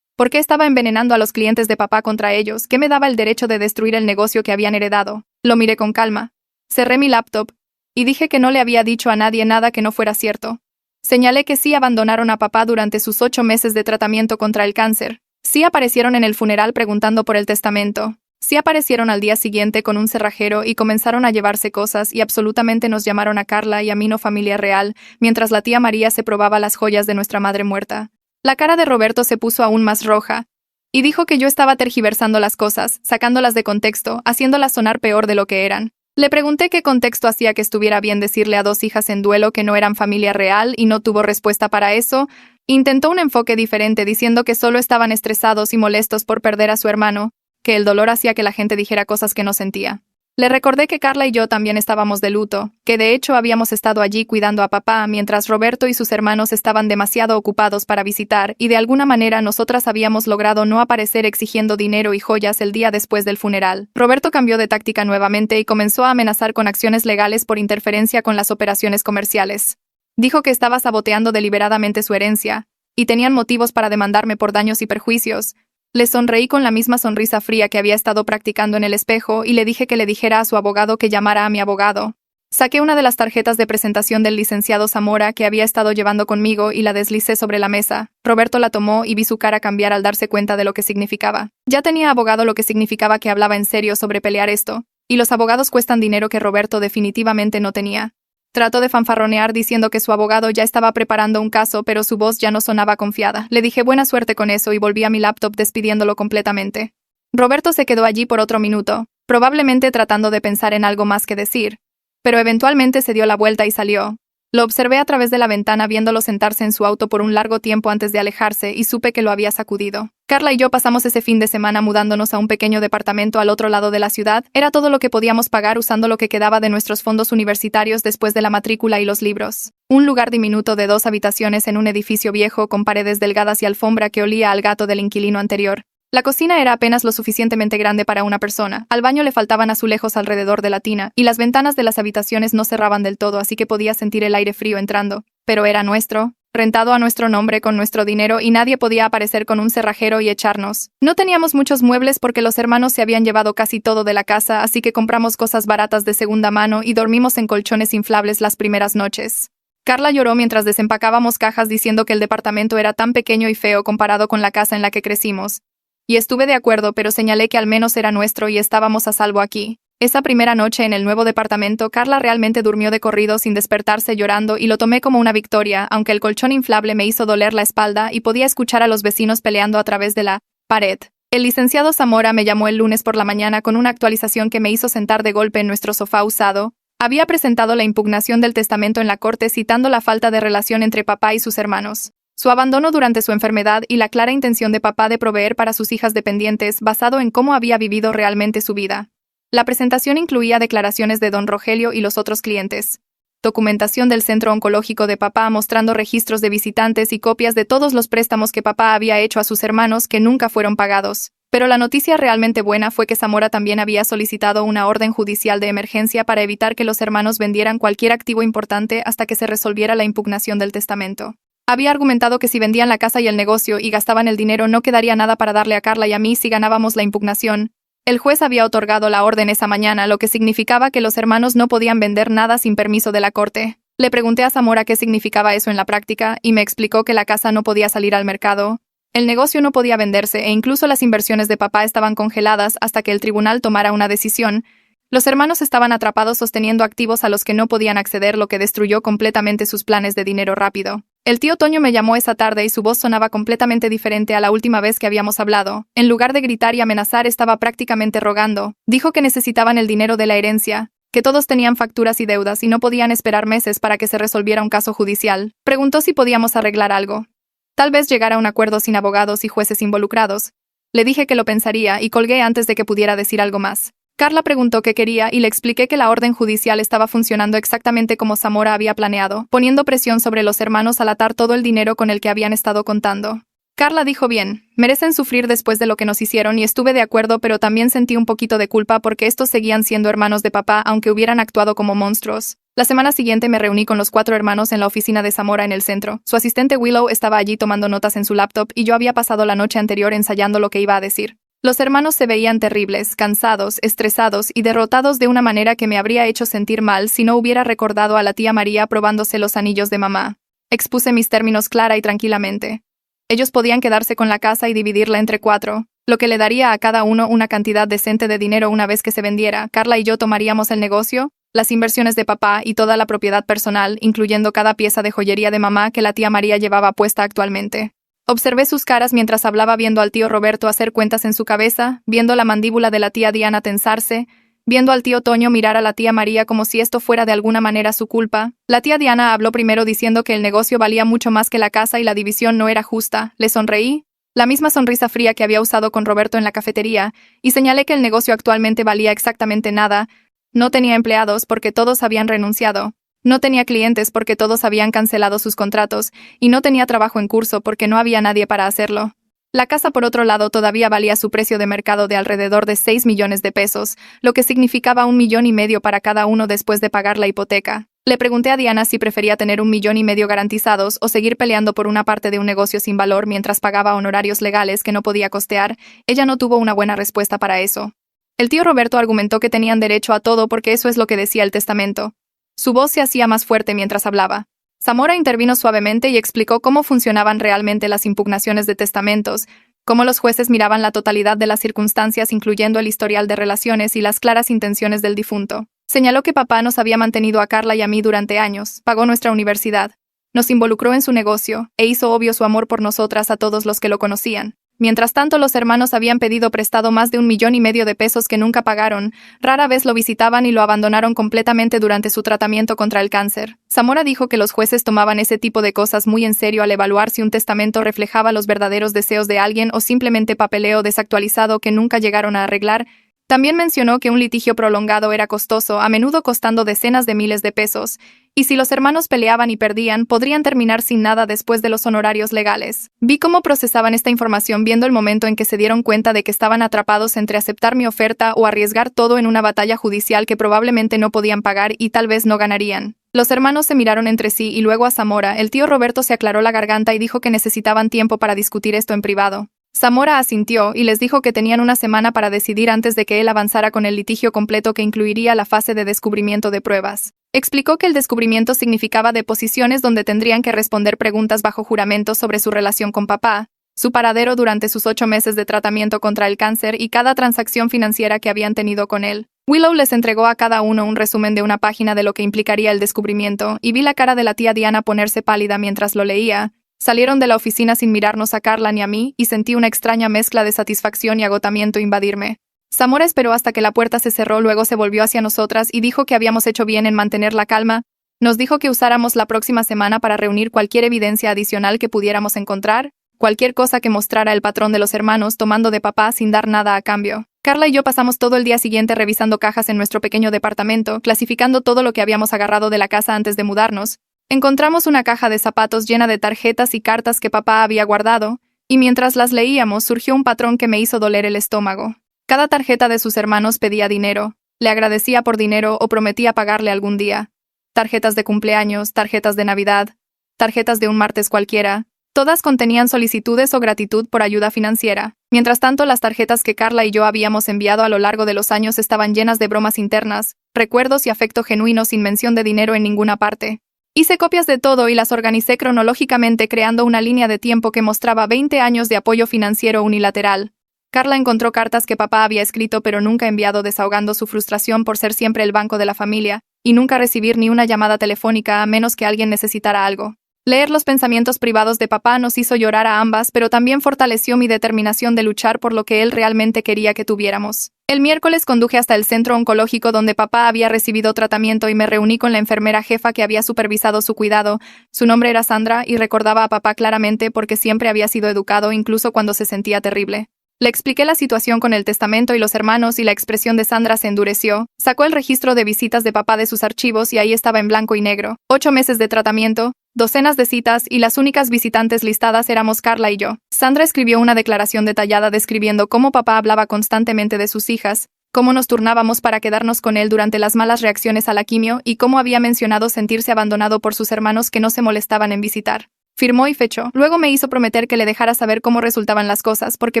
¿Por qué estaba envenenando a los clientes de papá contra ellos? ¿Qué me daba el derecho de destruir el negocio que habían heredado? Lo miré con calma. Cerré mi laptop y dije que no le había dicho a nadie nada que no fuera cierto. Señalé que sí abandonaron a papá durante sus 8 meses de tratamiento contra el cáncer. Sí aparecieron en el funeral preguntando por el testamento. Sí aparecieron al día siguiente con un cerrajero y comenzaron a llevarse cosas y absolutamente nos llamaron a Carla y a mí no familia real, mientras la tía María se probaba las joyas de nuestra madre muerta. La cara de Roberto se puso aún más roja y dijo que yo estaba tergiversando las cosas, sacándolas de contexto, haciéndolas sonar peor de lo que eran. Le pregunté qué contexto hacía que estuviera bien decirle a 2 hijas en duelo que no eran familia real y no tuvo respuesta para eso. Intentó un enfoque diferente diciendo que solo estaban estresados y molestos por perder a su hermano, que el dolor hacía que la gente dijera cosas que no sentía. Le recordé que Carla y yo también estábamos de luto, que de hecho habíamos estado allí cuidando a papá mientras Roberto y sus hermanos estaban demasiado ocupados para visitar y de alguna manera nosotras habíamos logrado no aparecer exigiendo dinero y joyas el día después del funeral. Roberto cambió de táctica nuevamente y comenzó a amenazar con acciones legales por interferencia con las operaciones comerciales. Dijo que estaba saboteando deliberadamente su herencia, y tenían motivos para demandarme por daños y perjuicios. Le sonreí con la misma sonrisa fría que había estado practicando en el espejo y le dije que le dijera a su abogado que llamara a mi abogado. Saqué una de las tarjetas de presentación del licenciado Zamora que había estado llevando conmigo y la deslicé sobre la mesa. Roberto la tomó y vi su cara cambiar al darse cuenta de lo que significaba. Ya tenía abogado, lo que significaba que hablaba en serio sobre pelear esto, y los abogados cuestan dinero que Roberto definitivamente no tenía. Trató de fanfarronear diciendo que su abogado ya estaba preparando un caso, pero su voz ya no sonaba confiada. Le dije buena suerte con eso y volví a mi laptop despidiéndolo completamente. Roberto se quedó allí por otro minuto, probablemente tratando de pensar en algo más que decir, pero eventualmente se dio la vuelta y salió. Lo observé a través de la ventana viéndolo sentarse en su auto por un largo tiempo antes de alejarse y supe que lo había sacudido. Carla y yo pasamos ese fin de semana mudándonos a un pequeño departamento al otro lado de la ciudad. Era todo lo que podíamos pagar usando lo que quedaba de nuestros fondos universitarios después de la matrícula y los libros. Un lugar diminuto de 2 habitaciones en un edificio viejo con paredes delgadas y alfombra que olía al gato del inquilino anterior. La cocina era apenas lo suficientemente grande para una persona, al baño le faltaban azulejos alrededor de la tina, y las ventanas de las habitaciones no cerraban del todo, así que podía sentir el aire frío entrando. Pero era nuestro, rentado a nuestro nombre con nuestro dinero y nadie podía aparecer con un cerrajero y echarnos. No teníamos muchos muebles porque los hermanos se habían llevado casi todo de la casa, así que compramos cosas baratas de segunda mano y dormimos en colchones inflables las primeras noches. Carla lloró mientras desempacábamos cajas diciendo que el departamento era tan pequeño y feo comparado con la casa en la que crecimos. Y estuve de acuerdo, pero señalé que al menos era nuestro y estábamos a salvo aquí. Esa primera noche en el nuevo departamento, Carla realmente durmió de corrido sin despertarse llorando y lo tomé como una victoria, aunque el colchón inflable me hizo doler la espalda y podía escuchar a los vecinos peleando a través de la pared. El licenciado Zamora me llamó el lunes por la mañana con una actualización que me hizo sentar de golpe en nuestro sofá usado. Había presentado la impugnación del testamento en la corte citando la falta de relación entre papá y sus hermanos, su abandono durante su enfermedad y la clara intención de papá de proveer para sus hijas dependientes basado en cómo había vivido realmente su vida. La presentación incluía declaraciones de don Rogelio y los otros clientes, documentación del centro oncológico de papá mostrando registros de visitantes y copias de todos los préstamos que papá había hecho a sus hermanos que nunca fueron pagados. Pero la noticia realmente buena fue que Zamora también había solicitado una orden judicial de emergencia para evitar que los hermanos vendieran cualquier activo importante hasta que se resolviera la impugnación del testamento. Había argumentado que si vendían la casa y el negocio y gastaban el dinero no quedaría nada para darle a Carla y a mí si ganábamos la impugnación. El juez había otorgado la orden esa mañana, lo que significaba que los hermanos no podían vender nada sin permiso de la corte. Le pregunté a Zamora qué significaba eso en la práctica y me explicó que la casa no podía salir al mercado, el negocio no podía venderse e incluso las inversiones de papá estaban congeladas hasta que el tribunal tomara una decisión. Los hermanos estaban atrapados sosteniendo activos a los que no podían acceder, lo que destruyó completamente sus planes de dinero rápido. El tío Toño me llamó esa tarde y su voz sonaba completamente diferente a la última vez que habíamos hablado. En lugar de gritar y amenazar, estaba prácticamente rogando. Dijo que necesitaban el dinero de la herencia, que todos tenían facturas y deudas y no podían esperar meses para que se resolviera un caso judicial. Preguntó si podíamos arreglar algo. Tal vez llegar a un acuerdo sin abogados y jueces involucrados. Le dije que lo pensaría y colgué antes de que pudiera decir algo más. Carla preguntó qué quería y le expliqué que la orden judicial estaba funcionando exactamente como Zamora había planeado, poniendo presión sobre los hermanos al atar todo el dinero con el que habían estado contando. Carla dijo bien, merecen sufrir después de lo que nos hicieron y estuve de acuerdo, pero también sentí un poquito de culpa porque estos seguían siendo hermanos de papá aunque hubieran actuado como monstruos. La semana siguiente me reuní con los 4 hermanos en la oficina de Zamora en el centro. Su asistente Willow estaba allí tomando notas en su laptop y yo había pasado la noche anterior ensayando lo que iba a decir. Los hermanos se veían terribles, cansados, estresados y derrotados de una manera que me habría hecho sentir mal si no hubiera recordado a la tía María probándose los anillos de mamá. Expuse mis términos clara y tranquilamente. Ellos podían quedarse con la casa y dividirla entre 4, lo que le daría a cada uno una cantidad decente de dinero una vez que se vendiera. Carla y yo tomaríamos el negocio, las inversiones de papá y toda la propiedad personal, incluyendo cada pieza de joyería de mamá que la tía María llevaba puesta actualmente. Observé sus caras mientras hablaba viendo al tío Roberto hacer cuentas en su cabeza, viendo la mandíbula de la tía Diana tensarse, viendo al tío Toño mirar a la tía María como si esto fuera de alguna manera su culpa. La tía Diana habló primero diciendo que el negocio valía mucho más que la casa y la división no era justa. Le sonreí, la misma sonrisa fría que había usado con Roberto en la cafetería, y señalé que el negocio actualmente valía exactamente nada. No tenía empleados porque todos habían renunciado. No tenía clientes porque todos habían cancelado sus contratos, y no tenía trabajo en curso porque no había nadie para hacerlo. La casa, por otro lado, todavía valía su precio de mercado de alrededor de 6 millones de pesos, lo que significaba 1,5 millones para cada uno después de pagar la hipoteca. Le pregunté a Diana si prefería tener 1,5 millones garantizados o seguir peleando por una parte de un negocio sin valor mientras pagaba honorarios legales que no podía costear. Ella no tuvo una buena respuesta para eso. El tío Roberto argumentó que tenían derecho a todo porque eso es lo que decía el testamento. Su voz se hacía más fuerte mientras hablaba. Zamora intervino suavemente y explicó cómo funcionaban realmente las impugnaciones de testamentos, cómo los jueces miraban la totalidad de las circunstancias, incluyendo el historial de relaciones y las claras intenciones del difunto. Señaló que papá nos había mantenido a Carla y a mí durante años, pagó nuestra universidad, nos involucró en su negocio e hizo obvio su amor por nosotras a todos los que lo conocían. Mientras tanto, los hermanos habían pedido prestado más de 1,5 millones de pesos que nunca pagaron, rara vez lo visitaban y lo abandonaron completamente durante su tratamiento contra el cáncer. Zamora dijo que los jueces tomaban ese tipo de cosas muy en serio al evaluar si un testamento reflejaba los verdaderos deseos de alguien o simplemente papeleo desactualizado que nunca llegaron a arreglar. También mencionó que un litigio prolongado era costoso, a menudo costando decenas de miles de pesos, y si los hermanos peleaban y perdían, podrían terminar sin nada después de los honorarios legales. Vi cómo procesaban esta información viendo el momento en que se dieron cuenta de que estaban atrapados entre aceptar mi oferta o arriesgar todo en una batalla judicial que probablemente no podían pagar y tal vez no ganarían. Los hermanos se miraron entre sí y luego a Zamora. El tío Roberto se aclaró la garganta y dijo que necesitaban tiempo para discutir esto en privado. Zamora asintió y les dijo que tenían una semana para decidir antes de que él avanzara con el litigio completo que incluiría la fase de descubrimiento de pruebas. Explicó que el descubrimiento significaba deposiciones donde tendrían que responder preguntas bajo juramento sobre su relación con papá, su paradero durante sus 8 meses de tratamiento contra el cáncer y cada transacción financiera que habían tenido con él. Willow les entregó a cada uno un resumen de una página de lo que implicaría el descubrimiento, y vi la cara de la tía Diana ponerse pálida mientras lo leía. Salieron de la oficina sin mirarnos a Carla ni a mí, y sentí una extraña mezcla de satisfacción y agotamiento invadirme. Zamora esperó hasta que la puerta se cerró, luego se volvió hacia nosotras y dijo que habíamos hecho bien en mantener la calma. Nos dijo que usáramos la próxima semana para reunir cualquier evidencia adicional que pudiéramos encontrar, cualquier cosa que mostrara el patrón de los hermanos tomando de papá sin dar nada a cambio. Carla y yo pasamos todo el día siguiente revisando cajas en nuestro pequeño departamento, clasificando todo lo que habíamos agarrado de la casa antes de mudarnos. Encontramos una caja de zapatos llena de tarjetas y cartas que papá había guardado, y mientras las leíamos surgió un patrón que me hizo doler el estómago. Cada tarjeta de sus hermanos pedía dinero, le agradecía por dinero o prometía pagarle algún día. Tarjetas de cumpleaños, tarjetas de Navidad, tarjetas de un martes cualquiera, todas contenían solicitudes o gratitud por ayuda financiera. Mientras tanto, las tarjetas que Carla y yo habíamos enviado a lo largo de los años estaban llenas de bromas internas, recuerdos y afecto genuino sin mención de dinero en ninguna parte. Hice copias de todo y las organicé cronológicamente creando una línea de tiempo que mostraba 20 años de apoyo financiero unilateral. Carla encontró cartas que papá había escrito pero nunca enviado desahogando su frustración por ser siempre el banco de la familia, y nunca recibir ni una llamada telefónica a menos que alguien necesitara algo. Leer los pensamientos privados de papá nos hizo llorar a ambas, pero también fortaleció mi determinación de luchar por lo que él realmente quería que tuviéramos. El miércoles conduje hasta el centro oncológico donde papá había recibido tratamiento y me reuní con la enfermera jefa que había supervisado su cuidado. Su nombre era Sandra y recordaba a papá claramente porque siempre había sido educado incluso cuando se sentía terrible. Le expliqué la situación con el testamento y los hermanos y la expresión de Sandra se endureció. Sacó el registro de visitas de papá de sus archivos y ahí estaba en blanco y negro. 8 meses de tratamiento, docenas de citas y las únicas visitantes listadas éramos Carla y yo. Sandra escribió una declaración detallada describiendo cómo papá hablaba constantemente de sus hijas, cómo nos turnábamos para quedarnos con él durante las malas reacciones a la quimio y cómo había mencionado sentirse abandonado por sus hermanos que no se molestaban en visitar. Firmó y fechó. Luego me hizo prometer que le dejara saber cómo resultaban las cosas, porque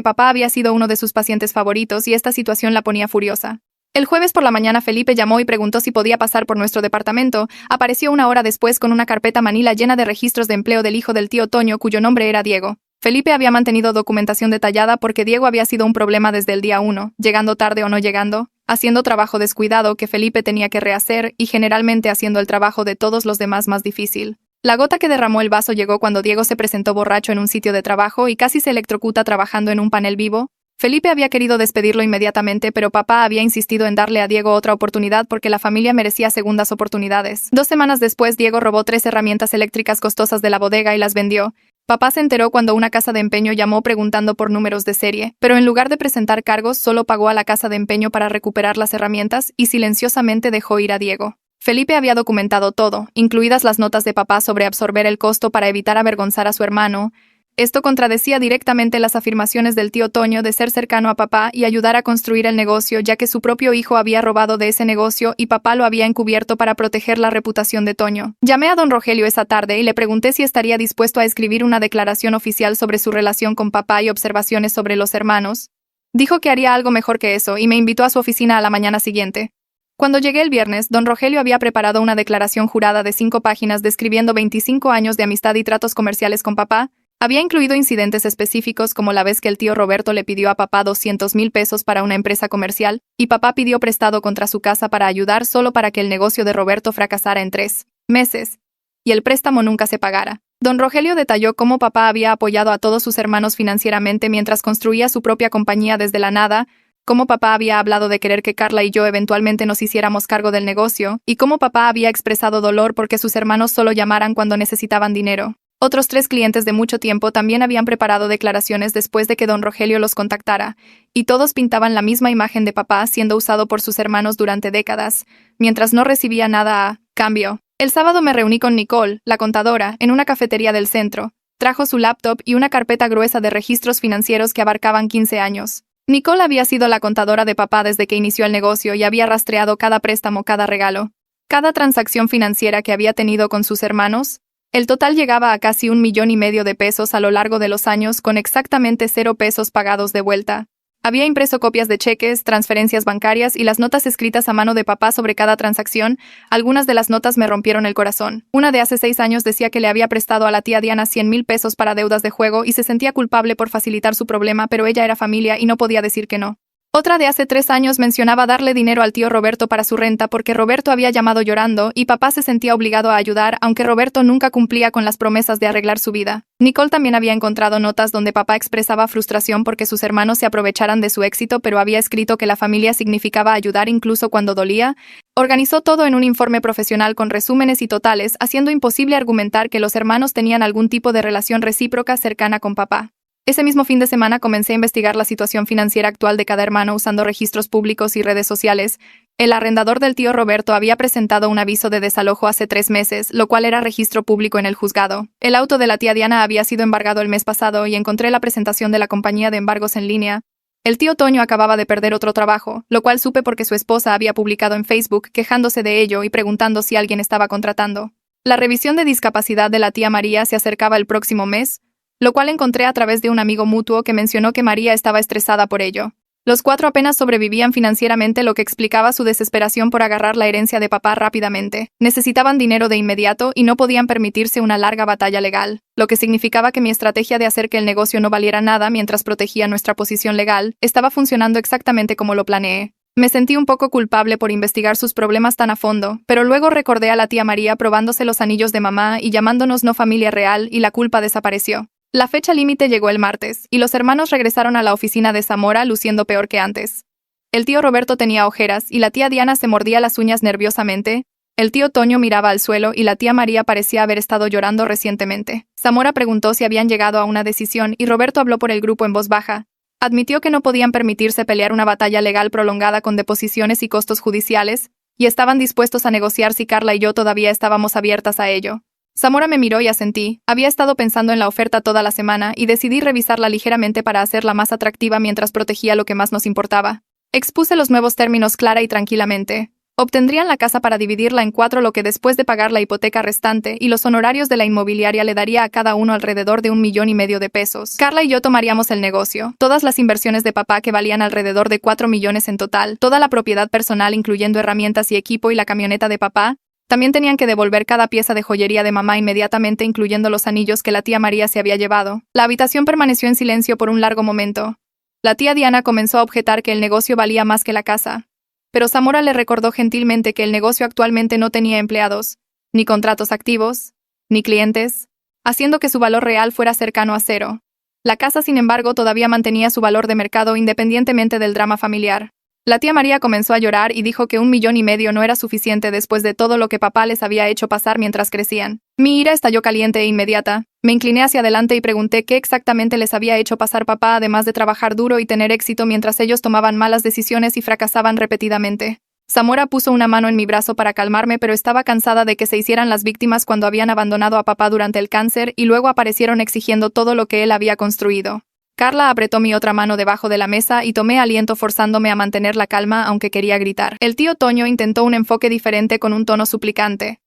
papá había sido uno de sus pacientes favoritos y esta situación la ponía furiosa. El jueves por la mañana Felipe llamó y preguntó si podía pasar por nuestro departamento. Apareció una hora después con una carpeta manila llena de registros de empleo del hijo del tío Toño, cuyo nombre era Diego. Felipe había mantenido documentación detallada porque Diego había sido un problema desde el día 1, llegando tarde o no llegando, haciendo trabajo descuidado que Felipe tenía que rehacer y generalmente haciendo el trabajo de todos los demás más difícil. La gota que derramó el vaso llegó cuando Diego se presentó borracho en un sitio de trabajo y casi se electrocuta trabajando en un panel vivo. Felipe había querido despedirlo inmediatamente, pero papá había insistido en darle a Diego otra oportunidad porque la familia merecía segundas oportunidades. 2 semanas después, Diego robó 3 herramientas eléctricas costosas de la bodega y las vendió. Papá se enteró cuando una casa de empeño llamó preguntando por números de serie, pero en lugar de presentar cargos solo pagó a la casa de empeño para recuperar las herramientas y silenciosamente dejó ir a Diego. Felipe había documentado todo, incluidas las notas de papá sobre absorber el costo para evitar avergonzar a su hermano. Esto contradecía directamente las afirmaciones del tío Toño de ser cercano a papá y ayudar a construir el negocio, ya que su propio hijo había robado de ese negocio y papá lo había encubierto para proteger la reputación de Toño. Llamé a don Rogelio esa tarde y le pregunté si estaría dispuesto a escribir una declaración oficial sobre su relación con papá y observaciones sobre los hermanos. Dijo que haría algo mejor que eso y me invitó a su oficina a la mañana siguiente. Cuando llegué el viernes, don Rogelio había preparado una declaración jurada de 5 páginas describiendo 25 años de amistad y tratos comerciales con papá. Había incluido incidentes específicos como la vez que el tío Roberto le pidió a papá 200,000 pesos para una empresa comercial, y papá pidió prestado contra su casa para ayudar solo para que el negocio de Roberto fracasara en 3 meses, y el préstamo nunca se pagara. Don Rogelio detalló cómo papá había apoyado a todos sus hermanos financieramente mientras construía su propia compañía desde la nada, cómo papá había hablado de querer que Carla y yo eventualmente nos hiciéramos cargo del negocio, y cómo papá había expresado dolor porque sus hermanos solo llamaran cuando necesitaban dinero. Otros 3 clientes de mucho tiempo también habían preparado declaraciones después de que don Rogelio los contactara, y todos pintaban la misma imagen de papá siendo usado por sus hermanos durante décadas, mientras no recibía nada a cambio. El sábado me reuní con Nicole, la contadora, en una cafetería del centro. Trajo su laptop y una carpeta gruesa de registros financieros que abarcaban 15 años. Nicole había sido la contadora de papá desde que inició el negocio y había rastreado cada préstamo, cada regalo, cada transacción financiera que había tenido con sus hermanos. El total llegaba a casi 1,5 millones de pesos a lo largo de los años, con exactamente 0 pesos pagados de vuelta. Había impreso copias de cheques, transferencias bancarias y las notas escritas a mano de papá sobre cada transacción. Algunas de las notas me rompieron el corazón. Una de hace 6 años decía que le había prestado a la tía Diana 100,000 pesos para deudas de juego y se sentía culpable por facilitar su problema, pero ella era familia y no podía decir que no. Otra de hace 3 años mencionaba darle dinero al tío Roberto para su renta porque Roberto había llamado llorando y papá se sentía obligado a ayudar, aunque Roberto nunca cumplía con las promesas de arreglar su vida. Nicole también había encontrado notas donde papá expresaba frustración porque sus hermanos se aprovecharan de su éxito, pero había escrito que la familia significaba ayudar incluso cuando dolía. Organizó todo en un informe profesional con resúmenes y totales, haciendo imposible argumentar que los hermanos tenían algún tipo de relación recíproca cercana con papá. Ese mismo fin de semana comencé a investigar la situación financiera actual de cada hermano usando registros públicos y redes sociales. El arrendador del tío Roberto había presentado un aviso de desalojo hace 3 meses, lo cual era registro público en el juzgado. El auto de la tía Diana había sido embargado el mes pasado y encontré la presentación de la compañía de embargos en línea. El tío Toño acababa de perder otro trabajo, lo cual supe porque su esposa había publicado en Facebook quejándose de ello y preguntando si alguien estaba contratando. La revisión de discapacidad de la tía María se acercaba el próximo mes, lo cual encontré a través de un amigo mutuo que mencionó que María estaba estresada por ello. Los 4 apenas sobrevivían financieramente, lo que explicaba su desesperación por agarrar la herencia de papá rápidamente. Necesitaban dinero de inmediato y no podían permitirse una larga batalla legal, lo que significaba que mi estrategia de hacer que el negocio no valiera nada mientras protegía nuestra posición legal estaba funcionando exactamente como lo planeé. Me sentí un poco culpable por investigar sus problemas tan a fondo, pero luego recordé a la tía María probándose los anillos de mamá y llamándonos no familia real y la culpa desapareció. La fecha límite llegó el martes, y los hermanos regresaron a la oficina de Zamora luciendo peor que antes. El tío Roberto tenía ojeras y la tía Diana se mordía las uñas nerviosamente. El tío Toño miraba al suelo y la tía María parecía haber estado llorando recientemente. Zamora preguntó si habían llegado a una decisión y Roberto habló por el grupo en voz baja. Admitió que no podían permitirse pelear una batalla legal prolongada con deposiciones y costos judiciales, y estaban dispuestos a negociar si Carla y yo todavía estábamos abiertas a ello. Zamora me miró y asentí. Había estado pensando en la oferta toda la semana y decidí revisarla ligeramente para hacerla más atractiva mientras protegía lo que más nos importaba. Expuse los nuevos términos clara y tranquilamente. Obtendrían la casa para dividirla en 4, lo que después de pagar la hipoteca restante y los honorarios de la inmobiliaria le daría a cada uno alrededor de 1,5 millones de pesos. Carla y yo tomaríamos el negocio, todas las inversiones de papá que valían alrededor de 4 millones en total, toda la propiedad personal incluyendo herramientas y equipo y la camioneta de papá. También tenían que devolver cada pieza de joyería de mamá inmediatamente, incluyendo los anillos que la tía María se había llevado. La habitación permaneció en silencio por un largo momento. La tía Diana comenzó a objetar que el negocio valía más que la casa. Pero Zamora le recordó gentilmente que el negocio actualmente no tenía empleados, ni contratos activos, ni clientes, haciendo que su valor real fuera cercano a 0. La casa, sin embargo, todavía mantenía su valor de mercado independientemente del drama familiar. La tía María comenzó a llorar y dijo que 1,5 millones no era suficiente después de todo lo que papá les había hecho pasar mientras crecían. Mi ira estalló caliente e inmediata. Me incliné hacia adelante y pregunté qué exactamente les había hecho pasar papá, además de trabajar duro y tener éxito mientras ellos tomaban malas decisiones y fracasaban repetidamente. Zamora puso una mano en mi brazo para calmarme, pero estaba cansada de que se hicieran las víctimas cuando habían abandonado a papá durante el cáncer y luego aparecieron exigiendo todo lo que él había construido. Carla apretó mi otra mano debajo de la mesa y tomé aliento forzándome a mantener la calma aunque quería gritar. El tío Toño intentó un enfoque diferente con un tono suplicante.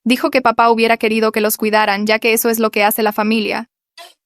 Dijo que papá hubiera querido que los cuidaran, ya que eso es lo que hace la familia.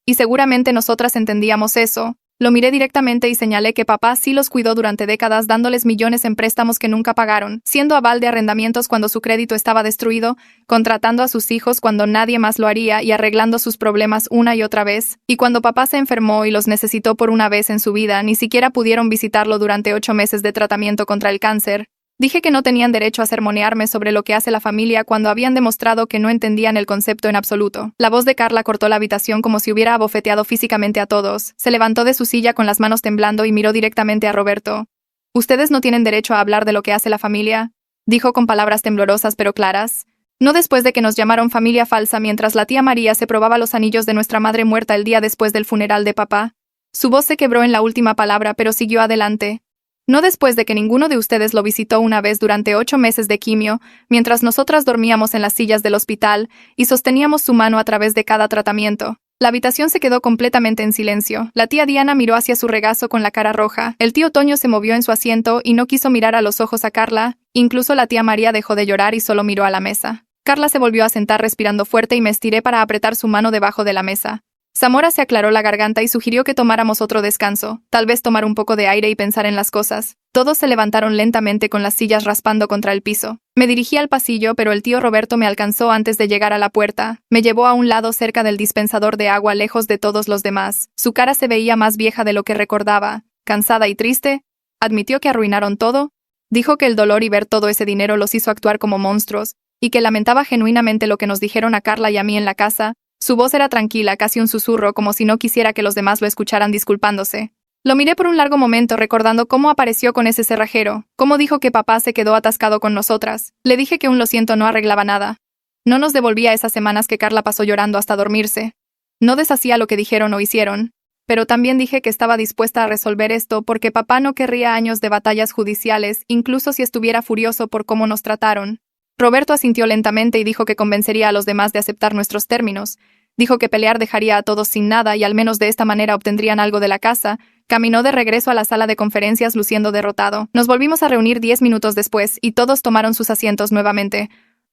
Y seguramente nosotras entendíamos eso. Lo miré directamente y señalé que papá sí los cuidó durante décadas, dándoles millones en préstamos que nunca pagaron, siendo aval de arrendamientos cuando su crédito estaba destruido, contratando a sus hijos cuando nadie más lo haría y arreglando sus problemas una y otra vez. Y cuando papá se enfermó y los necesitó por una vez en su vida, ni siquiera pudieron visitarlo durante 8 meses de tratamiento contra el cáncer. Dije que no tenían derecho a sermonearme sobre lo que hace la familia cuando habían demostrado que no entendían el concepto en absoluto. La voz de Carla cortó la habitación como si hubiera abofeteado físicamente a todos. Se levantó de su silla con las manos temblando y miró directamente a Roberto. «¿Ustedes no tienen derecho a hablar de lo que hace la familia?», dijo con palabras temblorosas pero claras. «No después de que nos llamaron familia falsa mientras la tía María se probaba los anillos de nuestra madre muerta el día después del funeral de papá». Su voz se quebró en la última palabra, pero siguió adelante. «No después de que ninguno de ustedes lo visitó una vez durante 8 meses de quimio, mientras nosotras dormíamos en las sillas del hospital y sosteníamos su mano a través de cada tratamiento». La habitación se quedó completamente en silencio. La tía Diana miró hacia su regazo con la cara roja. El tío Toño se movió en su asiento y no quiso mirar a los ojos a Carla. Incluso la tía María dejó de llorar y solo miró a la mesa. Carla se volvió a sentar respirando fuerte y me estiré para apretar su mano debajo de la mesa. Zamora se aclaró la garganta y sugirió que tomáramos otro descanso, tal vez tomar un poco de aire y pensar en las cosas. Todos se levantaron lentamente con las sillas raspando contra el piso. Me dirigí al pasillo, pero el tío Roberto me alcanzó antes de llegar a la puerta. Me llevó a un lado cerca del dispensador de agua, lejos de todos los demás. Su cara se veía más vieja de lo que recordaba. Cansada y triste, admitió que arruinaron todo. Dijo que el dolor y ver todo ese dinero los hizo actuar como monstruos, y que lamentaba genuinamente lo que nos dijeron a Carla y a mí en la casa. Su voz era tranquila, casi un susurro, como si no quisiera que los demás lo escucharan disculpándose. Lo miré por un largo momento recordando cómo apareció con ese cerrajero, cómo dijo que papá se quedó atascado con nosotras. Le dije que un lo siento no arreglaba nada. No nos devolvía esas semanas que Carla pasó llorando hasta dormirse. No deshacía lo que dijeron o hicieron. Pero también dije que estaba dispuesta a resolver esto porque papá no querría años de batallas judiciales, incluso si estuviera furioso por cómo nos trataron. Roberto asintió lentamente y dijo que convencería a los demás de aceptar nuestros términos. Dijo que pelear dejaría a todos sin nada y al menos de esta manera obtendrían algo de la casa. Caminó de regreso a la sala de conferencias luciendo derrotado. Nos volvimos a reunir 10 minutos después y todos tomaron sus asientos nuevamente.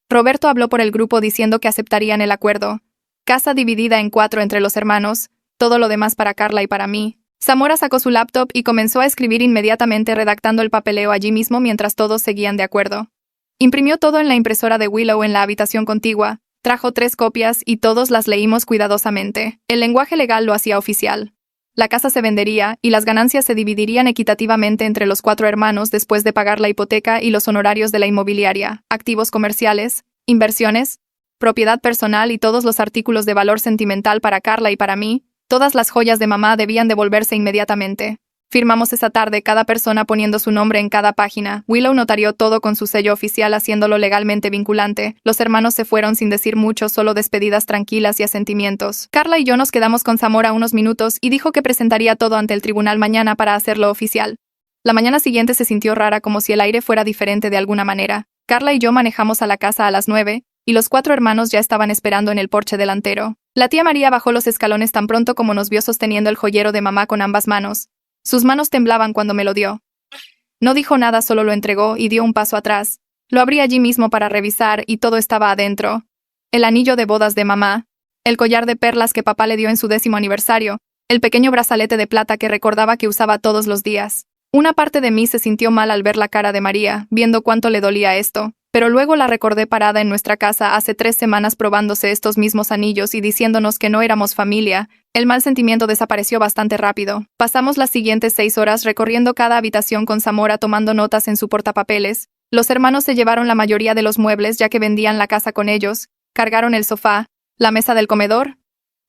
Roberto habló por el grupo diciendo que aceptarían el acuerdo. Casa dividida en 4 entre los hermanos, todo lo demás para Carla y para mí. Zamora sacó su laptop y comenzó a escribir inmediatamente redactando el papeleo allí mismo mientras todos seguían de acuerdo. Imprimió todo en la impresora de Willow en la habitación contigua. Trajo 3 copias y todos las leímos cuidadosamente. El lenguaje legal lo hacía oficial. La casa se vendería y las ganancias se dividirían equitativamente entre los 4 hermanos después de pagar la hipoteca y los honorarios de la inmobiliaria, activos comerciales, inversiones, propiedad personal y todos los artículos de valor sentimental para Carla y para mí. Todas las joyas de mamá debían devolverse inmediatamente. Firmamos esa tarde, cada persona poniendo su nombre en cada página. Willow notarió todo con su sello oficial, haciéndolo legalmente vinculante. Los hermanos se fueron sin decir mucho, solo despedidas tranquilas y asentimientos. Carla y yo nos quedamos con Zamora unos minutos y dijo que presentaría todo ante el tribunal mañana para hacerlo oficial. La mañana siguiente se sintió rara, como si el aire fuera diferente de alguna manera. Carla y yo manejamos a la casa a las 9, y los 4 hermanos ya estaban esperando en el porche delantero. La tía María bajó los escalones tan pronto como nos vio sosteniendo el joyero de mamá con ambas manos. Sus manos temblaban cuando me lo dio. No dijo nada, solo lo entregó y dio un paso atrás. Lo abrí allí mismo para revisar y todo estaba adentro. El anillo de bodas de mamá, el collar de perlas que papá le dio en su 10º aniversario, el pequeño brazalete de plata que recordaba que usaba todos los días. Una parte de mí se sintió mal al ver la cara de María, viendo cuánto le dolía esto. Pero luego la recordé parada en nuestra casa hace 3 semanas probándose estos mismos anillos y diciéndonos que no éramos familia. El mal sentimiento desapareció bastante rápido. Pasamos las siguientes 6 horas recorriendo cada habitación con Zamora tomando notas en su portapapeles. Los hermanos se llevaron la mayoría de los muebles ya que vendían la casa con ellos. Cargaron el sofá, la mesa del comedor,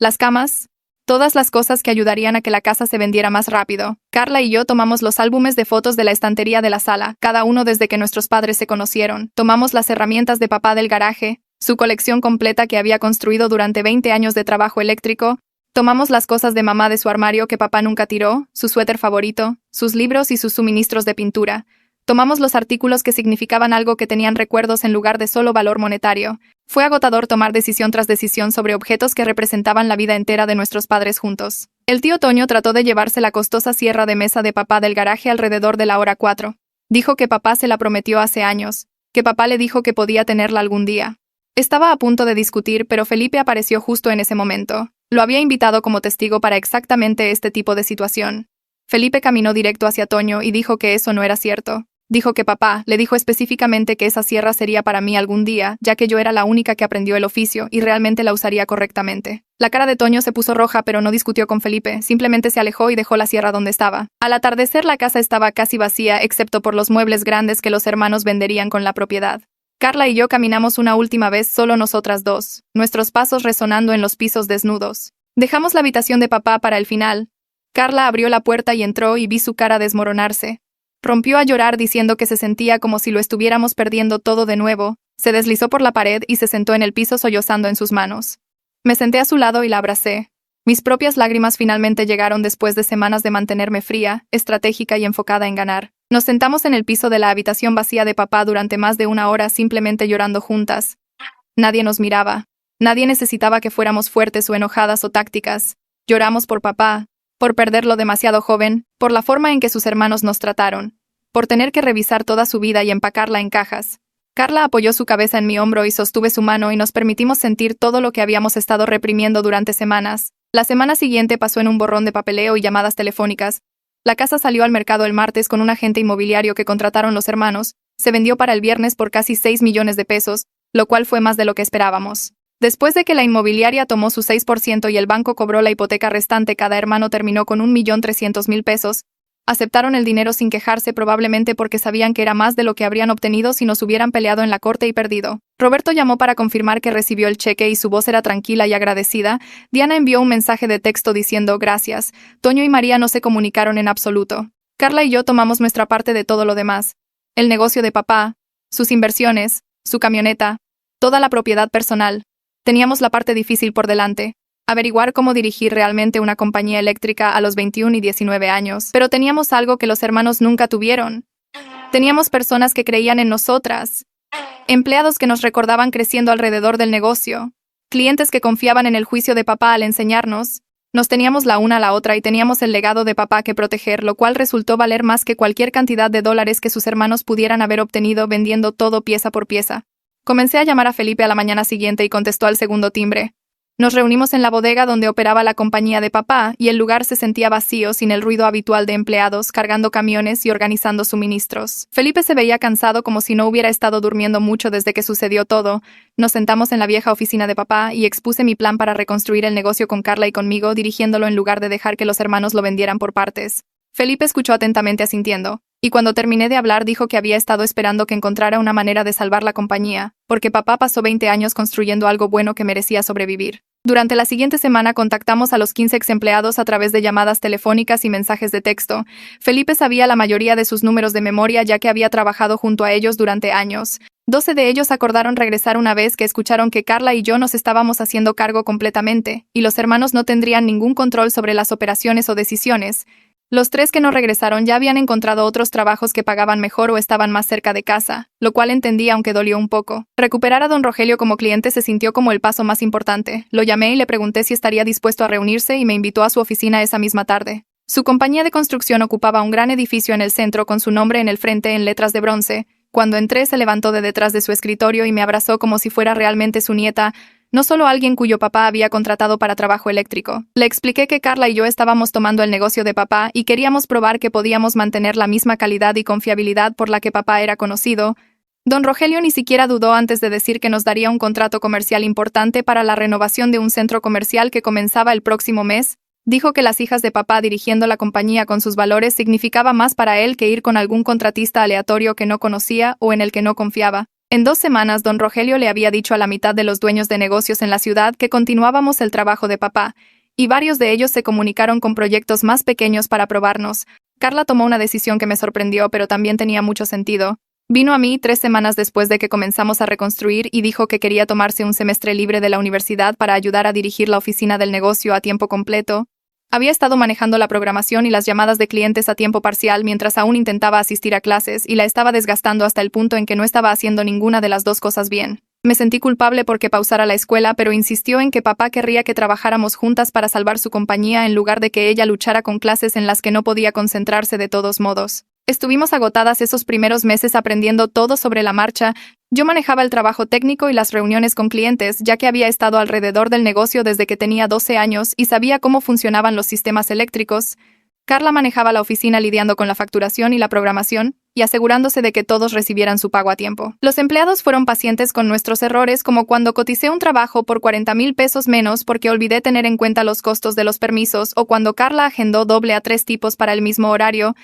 las camas, Todas las cosas que ayudarían a que la casa se vendiera más rápido. Carla y yo tomamos los álbumes de fotos de la estantería de la sala, cada uno desde que nuestros padres se conocieron. Tomamos las herramientas de papá del garaje, su colección completa que había construido durante 20 años de trabajo eléctrico. Tomamos las cosas de mamá de su armario que papá nunca tiró, su suéter favorito, sus libros y sus suministros de pintura. Tomamos los artículos que significaban algo que tenían recuerdos en lugar de solo valor monetario. Fue agotador tomar decisión tras decisión sobre objetos que representaban la vida entera de nuestros padres juntos. El tío Toño trató de llevarse la costosa sierra de mesa de papá del garaje alrededor de la hora 4. Dijo que papá se la prometió hace años, que papá le dijo que podía tenerla algún día. Estaba a punto de discutir, pero Felipe apareció justo en ese momento. Lo había invitado como testigo para exactamente este tipo de situación. Felipe caminó directo hacia Toño y dijo que eso no era cierto. Dijo que papá le dijo específicamente que esa sierra sería para mí algún día, ya que yo era la única que aprendió el oficio y realmente la usaría correctamente. La cara de Toño se puso roja, pero no discutió con Felipe, simplemente se alejó y dejó la sierra donde estaba. Al atardecer la casa estaba casi vacía, excepto por los muebles grandes que los hermanos venderían con la propiedad. Carla y yo caminamos una última vez solo nosotras dos, nuestros pasos resonando en los pisos desnudos. Dejamos la habitación de papá para el final. Carla abrió la puerta y entró y vi su cara desmoronarse. Rompió a llorar diciendo que se sentía como si lo estuviéramos perdiendo todo de nuevo. Se deslizó por la pared y se sentó en el piso sollozando en sus manos. Me senté a su lado y la abracé. Mis propias lágrimas finalmente llegaron después de semanas de mantenerme fría, estratégica y enfocada en ganar. Nos sentamos en el piso de la habitación vacía de papá durante más de una hora simplemente llorando juntas. Nadie nos miraba. Nadie necesitaba que fuéramos fuertes o enojadas o tácticas. Lloramos por papá, por perderlo demasiado joven, por la forma en que sus hermanos nos trataron, por tener que revisar toda su vida y empacarla en cajas. Carla apoyó su cabeza en mi hombro y sostuve su mano y nos permitimos sentir todo lo que habíamos estado reprimiendo durante semanas. La semana siguiente pasó en un borrón de papeleo y llamadas telefónicas. La casa salió al mercado el martes con un agente inmobiliario que contrataron los hermanos. Se vendió para el viernes por casi 6 millones de pesos, lo cual fue más de lo que esperábamos. Después de que la inmobiliaria tomó su 6% y el banco cobró la hipoteca restante, cada hermano terminó con 1.300.000 pesos. Aceptaron el dinero sin quejarse, probablemente porque sabían que era más de lo que habrían obtenido si nos hubieran peleado en la corte y perdido. Roberto llamó para confirmar que recibió el cheque y su voz era tranquila y agradecida. Diana envió un mensaje de texto diciendo gracias. Toño y María no se comunicaron en absoluto. Carla y yo tomamos nuestra parte de todo lo demás. El negocio de papá, sus inversiones, su camioneta, toda la propiedad personal. Teníamos la parte difícil por delante. Averiguar cómo dirigir realmente una compañía eléctrica a los 21 y 19 años. Pero teníamos algo que los hermanos nunca tuvieron. Teníamos personas que creían en nosotras. Empleados que nos recordaban creciendo alrededor del negocio. Clientes que confiaban en el juicio de papá al enseñarnos. Nos teníamos la una a la otra y teníamos el legado de papá que proteger, lo cual resultó valer más que cualquier cantidad de dólares que sus hermanos pudieran haber obtenido vendiendo todo pieza por pieza. Comencé a llamar a Felipe a la mañana siguiente y contestó al segundo timbre. Nos reunimos en la bodega donde operaba la compañía de papá y el lugar se sentía vacío sin el ruido habitual de empleados cargando camiones y organizando suministros. Felipe se veía cansado como si no hubiera estado durmiendo mucho desde que sucedió todo. Nos sentamos en la vieja oficina de papá y expuse mi plan para reconstruir el negocio con Carla y conmigo, dirigiéndolo en lugar de dejar que los hermanos lo vendieran por partes. Felipe escuchó atentamente asintiendo, y cuando terminé de hablar dijo que había estado esperando que encontrara una manera de salvar la compañía, porque papá pasó 20 años construyendo algo bueno que merecía sobrevivir. Durante la siguiente semana contactamos a los 15 ex empleados a través de llamadas telefónicas y mensajes de texto. Felipe sabía la mayoría de sus números de memoria ya que había trabajado junto a ellos durante años. 12 de ellos acordaron regresar una vez que escucharon que Carla y yo nos estábamos haciendo cargo completamente, y los hermanos no tendrían ningún control sobre las operaciones o decisiones. Los 3 que no regresaron ya habían encontrado otros trabajos que pagaban mejor o estaban más cerca de casa, lo cual entendí aunque dolió un poco. Recuperar a don Rogelio como cliente se sintió como el paso más importante. Lo llamé y le pregunté si estaría dispuesto a reunirse y me invitó a su oficina esa misma tarde. Su compañía de construcción ocupaba un gran edificio en el centro con su nombre en el frente en letras de bronce. Cuando entré se levantó de detrás de su escritorio y me abrazó como si fuera realmente su nieta, no solo alguien cuyo papá había contratado para trabajo eléctrico. Le expliqué que Carla y yo estábamos tomando el negocio de papá y queríamos probar que podíamos mantener la misma calidad y confiabilidad por la que papá era conocido. Don Rogelio ni siquiera dudó antes de decir que nos daría un contrato comercial importante para la renovación de un centro comercial que comenzaba el próximo mes. Dijo que las hijas de papá dirigiendo la compañía con sus valores significaba más para él que ir con algún contratista aleatorio que no conocía o en el que no confiaba. En 2 semanas, don Rogelio le había dicho a la mitad de los dueños de negocios en la ciudad que continuábamos el trabajo de papá, y varios de ellos se comunicaron con proyectos más pequeños para probarnos. Carla tomó una decisión que me sorprendió, pero también tenía mucho sentido. Vino a mí 3 semanas después de que comenzamos a reconstruir y dijo que quería tomarse un semestre libre de la universidad para ayudar a dirigir la oficina del negocio a tiempo completo. Había estado manejando la programación y las llamadas de clientes a tiempo parcial mientras aún intentaba asistir a clases y la estaba desgastando hasta el punto en que no estaba haciendo ninguna de las dos cosas bien. Me sentí culpable porque pausara la escuela, pero insistió en que papá querría que trabajáramos juntas para salvar su compañía en lugar de que ella luchara con clases en las que no podía concentrarse de todos modos. Estuvimos agotadas esos primeros meses aprendiendo todo sobre la marcha. Yo manejaba el trabajo técnico y las reuniones con clientes, ya que había estado alrededor del negocio desde que tenía 12 años y sabía cómo funcionaban los sistemas eléctricos. Carla manejaba la oficina lidiando con la facturación y la programación, y asegurándose de que todos recibieran su pago a tiempo. Los empleados fueron pacientes con nuestros errores, como cuando coticé un trabajo por 40,000 pesos menos porque olvidé tener en cuenta los costos de los permisos, o cuando Carla agendó doble a 3 tipos para el mismo horario.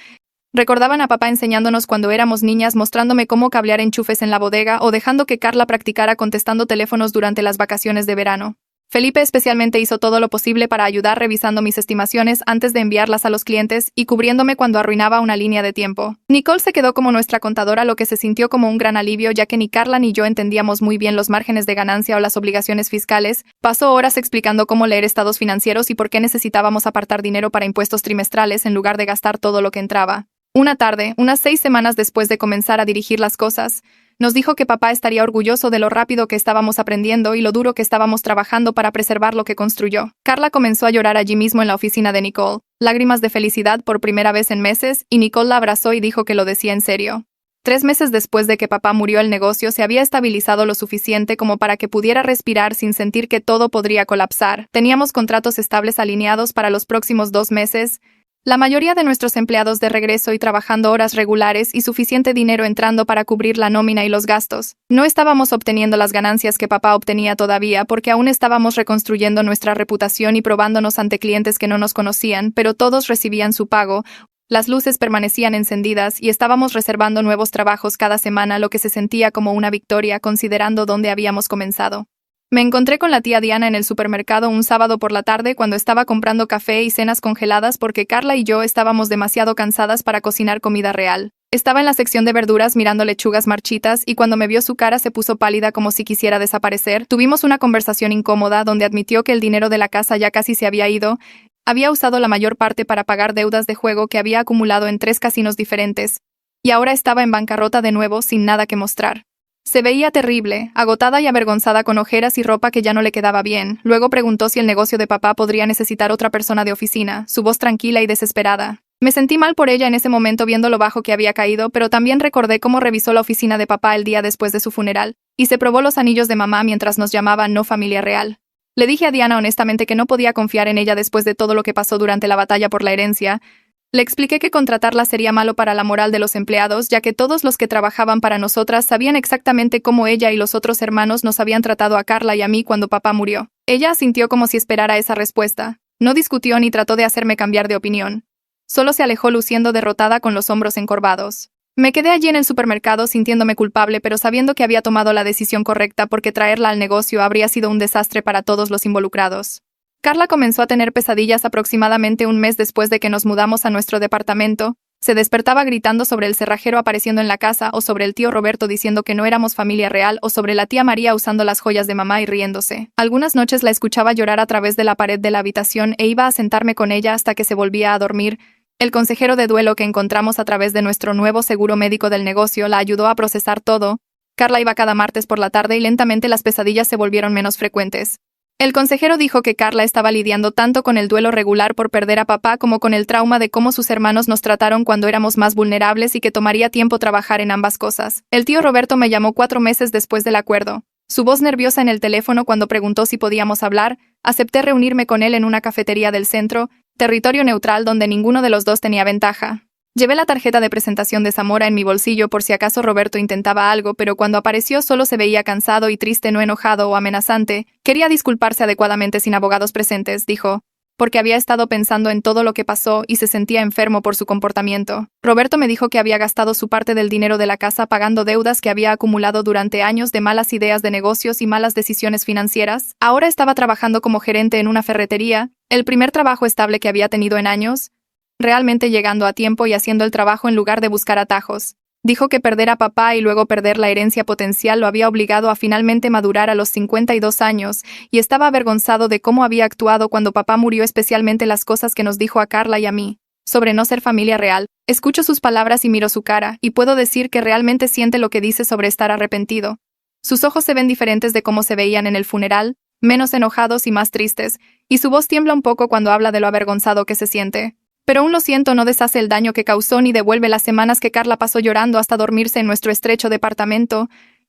Recordaban a papá enseñándonos cuando éramos niñas, mostrándome cómo cablear enchufes en la bodega o dejando que Carla practicara contestando teléfonos durante las vacaciones de verano. Felipe especialmente hizo todo lo posible para ayudar revisando mis estimaciones antes de enviarlas a los clientes y cubriéndome cuando arruinaba una línea de tiempo. Nicole se quedó como nuestra contadora, lo que se sintió como un gran alivio, ya que ni Carla ni yo entendíamos muy bien los márgenes de ganancia o las obligaciones fiscales. Pasó horas explicando cómo leer estados financieros y por qué necesitábamos apartar dinero para impuestos trimestrales en lugar de gastar todo lo que entraba. Una tarde, unas 6 semanas después de comenzar a dirigir las cosas, nos dijo que papá estaría orgulloso de lo rápido que estábamos aprendiendo y lo duro que estábamos trabajando para preservar lo que construyó. Carla comenzó a llorar allí mismo en la oficina de Nicole, lágrimas de felicidad por primera vez en meses, y Nicole la abrazó y dijo que lo decía en serio. 3 meses después de que papá murió, el negocio se había estabilizado lo suficiente como para que pudiera respirar sin sentir que todo podría colapsar. Teníamos contratos estables alineados para los próximos 2 meses, la mayoría de nuestros empleados de regreso y trabajando horas regulares y suficiente dinero entrando para cubrir la nómina y los gastos. No estábamos obteniendo las ganancias que papá obtenía todavía porque aún estábamos reconstruyendo nuestra reputación y probándonos ante clientes que no nos conocían, pero todos recibían su pago. Las luces permanecían encendidas y estábamos reservando nuevos trabajos cada semana, lo que se sentía como una victoria considerando dónde habíamos comenzado. Me encontré con la tía Diana en el supermercado un sábado por la tarde cuando estaba comprando café y cenas congeladas porque Carla y yo estábamos demasiado cansadas para cocinar comida real. Estaba en la sección de verduras mirando lechugas marchitas y cuando me vio su cara se puso pálida como si quisiera desaparecer. Tuvimos una conversación incómoda donde admitió que el dinero de la casa ya casi se había ido. Había usado la mayor parte para pagar deudas de juego que había acumulado en 3 casinos diferentes. Y ahora estaba en bancarrota de nuevo sin nada que mostrar. Se veía terrible, agotada y avergonzada con ojeras y ropa que ya no le quedaba bien. Luego preguntó si el negocio de papá podría necesitar otra persona de oficina, su voz tranquila y desesperada. Me sentí mal por ella en ese momento viendo lo bajo que había caído, pero también recordé cómo revisó la oficina de papá el día después de su funeral, y se probó los anillos de mamá mientras nos llamaba no familia real. Le dije a Diana honestamente que no podía confiar en ella después de todo lo que pasó durante la batalla por la herencia. Le expliqué que contratarla sería malo para la moral de los empleados, ya que todos los que trabajaban para nosotras sabían exactamente cómo ella y los otros hermanos nos habían tratado a Carla y a mí cuando papá murió. Ella asintió como si esperara esa respuesta. No discutió ni trató de hacerme cambiar de opinión. Solo se alejó luciendo derrotada con los hombros encorvados. Me quedé allí en el supermercado sintiéndome culpable, pero sabiendo que había tomado la decisión correcta porque traerla al negocio habría sido un desastre para todos los involucrados. Carla comenzó a tener pesadillas aproximadamente un mes después de que nos mudamos a nuestro departamento. Se despertaba gritando sobre el cerrajero apareciendo en la casa, o sobre el tío Roberto diciendo que no éramos familia real, o sobre la tía María usando las joyas de mamá y riéndose. Algunas noches la escuchaba llorar a través de la pared de la habitación e iba a sentarme con ella hasta que se volvía a dormir. El consejero de duelo que encontramos a través de nuestro nuevo seguro médico del negocio la ayudó a procesar todo. Carla iba cada martes por la tarde y lentamente las pesadillas se volvieron menos frecuentes. El consejero dijo que Carla estaba lidiando tanto con el duelo regular por perder a papá como con el trauma de cómo sus hermanos nos trataron cuando éramos más vulnerables y que tomaría tiempo trabajar en ambas cosas. El tío Roberto me llamó 4 meses después del acuerdo. Su voz nerviosa en el teléfono cuando preguntó si podíamos hablar. Acepté reunirme con él en una cafetería del centro, territorio neutral donde ninguno de los dos tenía ventaja. Llevé la tarjeta de presentación de Zamora en mi bolsillo por si acaso Roberto intentaba algo, pero cuando apareció solo se veía cansado y triste, no enojado o amenazante. Quería disculparse adecuadamente sin abogados presentes, dijo. porque había estado pensando en todo lo que pasó y se sentía enfermo por su comportamiento. Roberto me dijo que había gastado su parte del dinero de la casa pagando deudas que había acumulado durante años de malas ideas de negocios y malas decisiones financieras. Ahora estaba trabajando como gerente en una ferretería, el primer trabajo estable que había tenido en años, realmente llegando a tiempo y haciendo el trabajo en lugar de buscar atajos. Dijo que perder a papá y luego perder la herencia potencial lo había obligado a finalmente madurar a los 52 años, y estaba avergonzado de cómo había actuado cuando papá murió, especialmente las cosas que nos dijo a Carla y a mí, sobre no ser familia real. Escucho sus palabras y miro su cara, y puedo decir que realmente siente lo que dice sobre estar arrepentido. Sus ojos se ven diferentes de cómo se veían en el funeral, menos enojados y más tristes, y su voz tiembla un poco cuando habla de lo avergonzado que se siente. Pero un lo siento no deshace el daño que causó ni devuelve las semanas que Carla pasó llorando hasta dormirse en nuestro estrecho departamento.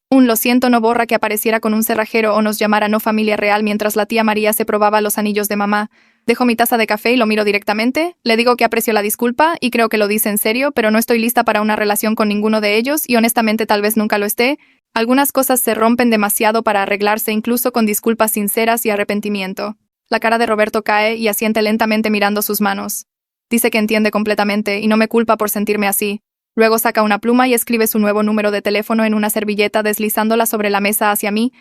Un lo siento no borra que apareciera con un cerrajero o nos llamara no familia real mientras la tía María se probaba los anillos de mamá. Dejo mi taza de café y lo miro directamente, le digo que aprecio la disculpa y creo que lo dice en serio, pero no estoy lista para una relación con ninguno de ellos y honestamente tal vez nunca lo esté. Algunas cosas se rompen demasiado para arreglarse incluso con disculpas sinceras y arrepentimiento. La cara de Roberto cae y asiente lentamente mirando sus manos. Dice que entiende completamente y no me culpa por sentirme así. Luego saca una pluma y escribe su nuevo número de teléfono en una servilleta deslizándola sobre la mesa hacia mí.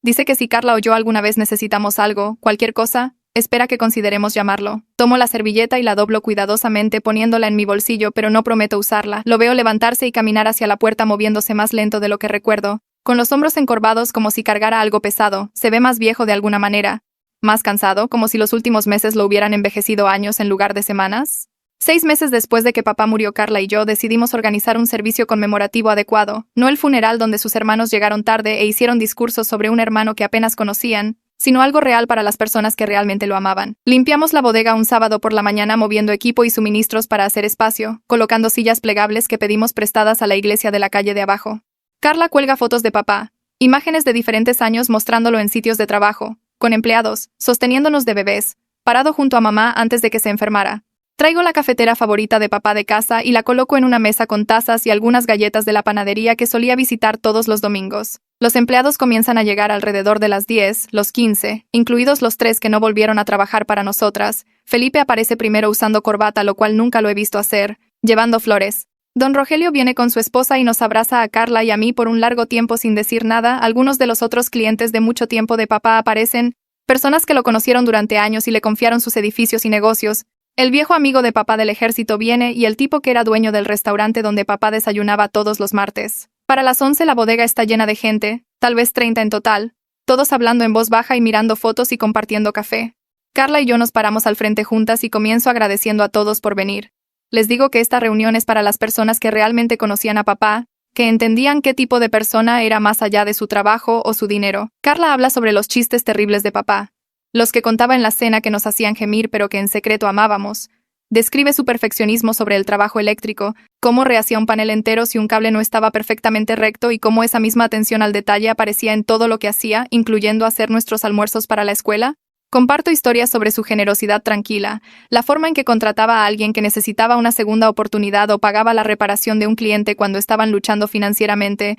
Dice que si Carla o yo alguna vez necesitamos algo, cualquier cosa, espera que consideremos llamarlo. Tomo la servilleta y la doblo cuidadosamente poniéndola en mi bolsillo, pero no prometo usarla. Lo veo levantarse y caminar hacia la puerta moviéndose más lento de lo que recuerdo, con los hombros encorvados como si cargara algo pesado. Se ve más viejo de alguna manera. Más cansado, como si los últimos meses lo hubieran envejecido años en lugar de semanas. 6 meses después de que papá murió, Carla y yo decidimos organizar un servicio conmemorativo adecuado, no el funeral donde sus hermanos llegaron tarde e hicieron discursos sobre un hermano que apenas conocían, sino algo real para las personas que realmente lo amaban. Limpiamos la bodega un sábado por la mañana moviendo equipo y suministros para hacer espacio, colocando sillas plegables que pedimos prestadas a la iglesia de la calle de abajo. Carla cuelga fotos de papá, imágenes de diferentes años mostrándolo en sitios de trabajo, con empleados, sosteniéndonos de bebés, parado junto a mamá antes de que se enfermara. Traigo la cafetera favorita de papá de casa y la coloco en una mesa con tazas y algunas galletas de la panadería que solía visitar todos los domingos. Los empleados comienzan a llegar alrededor de las 10, los 15, incluidos los 3 que no volvieron a trabajar para nosotras. Felipe aparece primero usando corbata, lo cual nunca lo he visto hacer, llevando flores. Don Rogelio viene con su esposa y nos abraza a Carla y a mí por un largo tiempo sin decir nada. Algunos de los otros clientes de mucho tiempo de papá aparecen, personas que lo conocieron durante años y le confiaron sus edificios y negocios. El viejo amigo de papá del ejército viene y el tipo que era dueño del restaurante donde papá desayunaba todos los martes. Para las 11 la bodega está llena de gente, tal vez 30 en total, todos hablando en voz baja y mirando fotos y compartiendo café. Carla y yo nos paramos al frente juntas y comienzo agradeciendo a todos por venir. Les digo que esta reunión es para las personas que realmente conocían a papá, que entendían qué tipo de persona era más allá de su trabajo o su dinero. Carla habla sobre los chistes terribles de papá, los que contaba en la cena que nos hacían gemir pero que en secreto amábamos. Describe su perfeccionismo sobre el trabajo eléctrico, cómo rehacía un panel entero si un cable no estaba perfectamente recto y cómo esa misma atención al detalle aparecía en todo lo que hacía, incluyendo hacer nuestros almuerzos para la escuela. Comparto historias sobre su generosidad tranquila, la forma en que contrataba a alguien que necesitaba una segunda oportunidad o pagaba la reparación de un cliente cuando estaban luchando financieramente.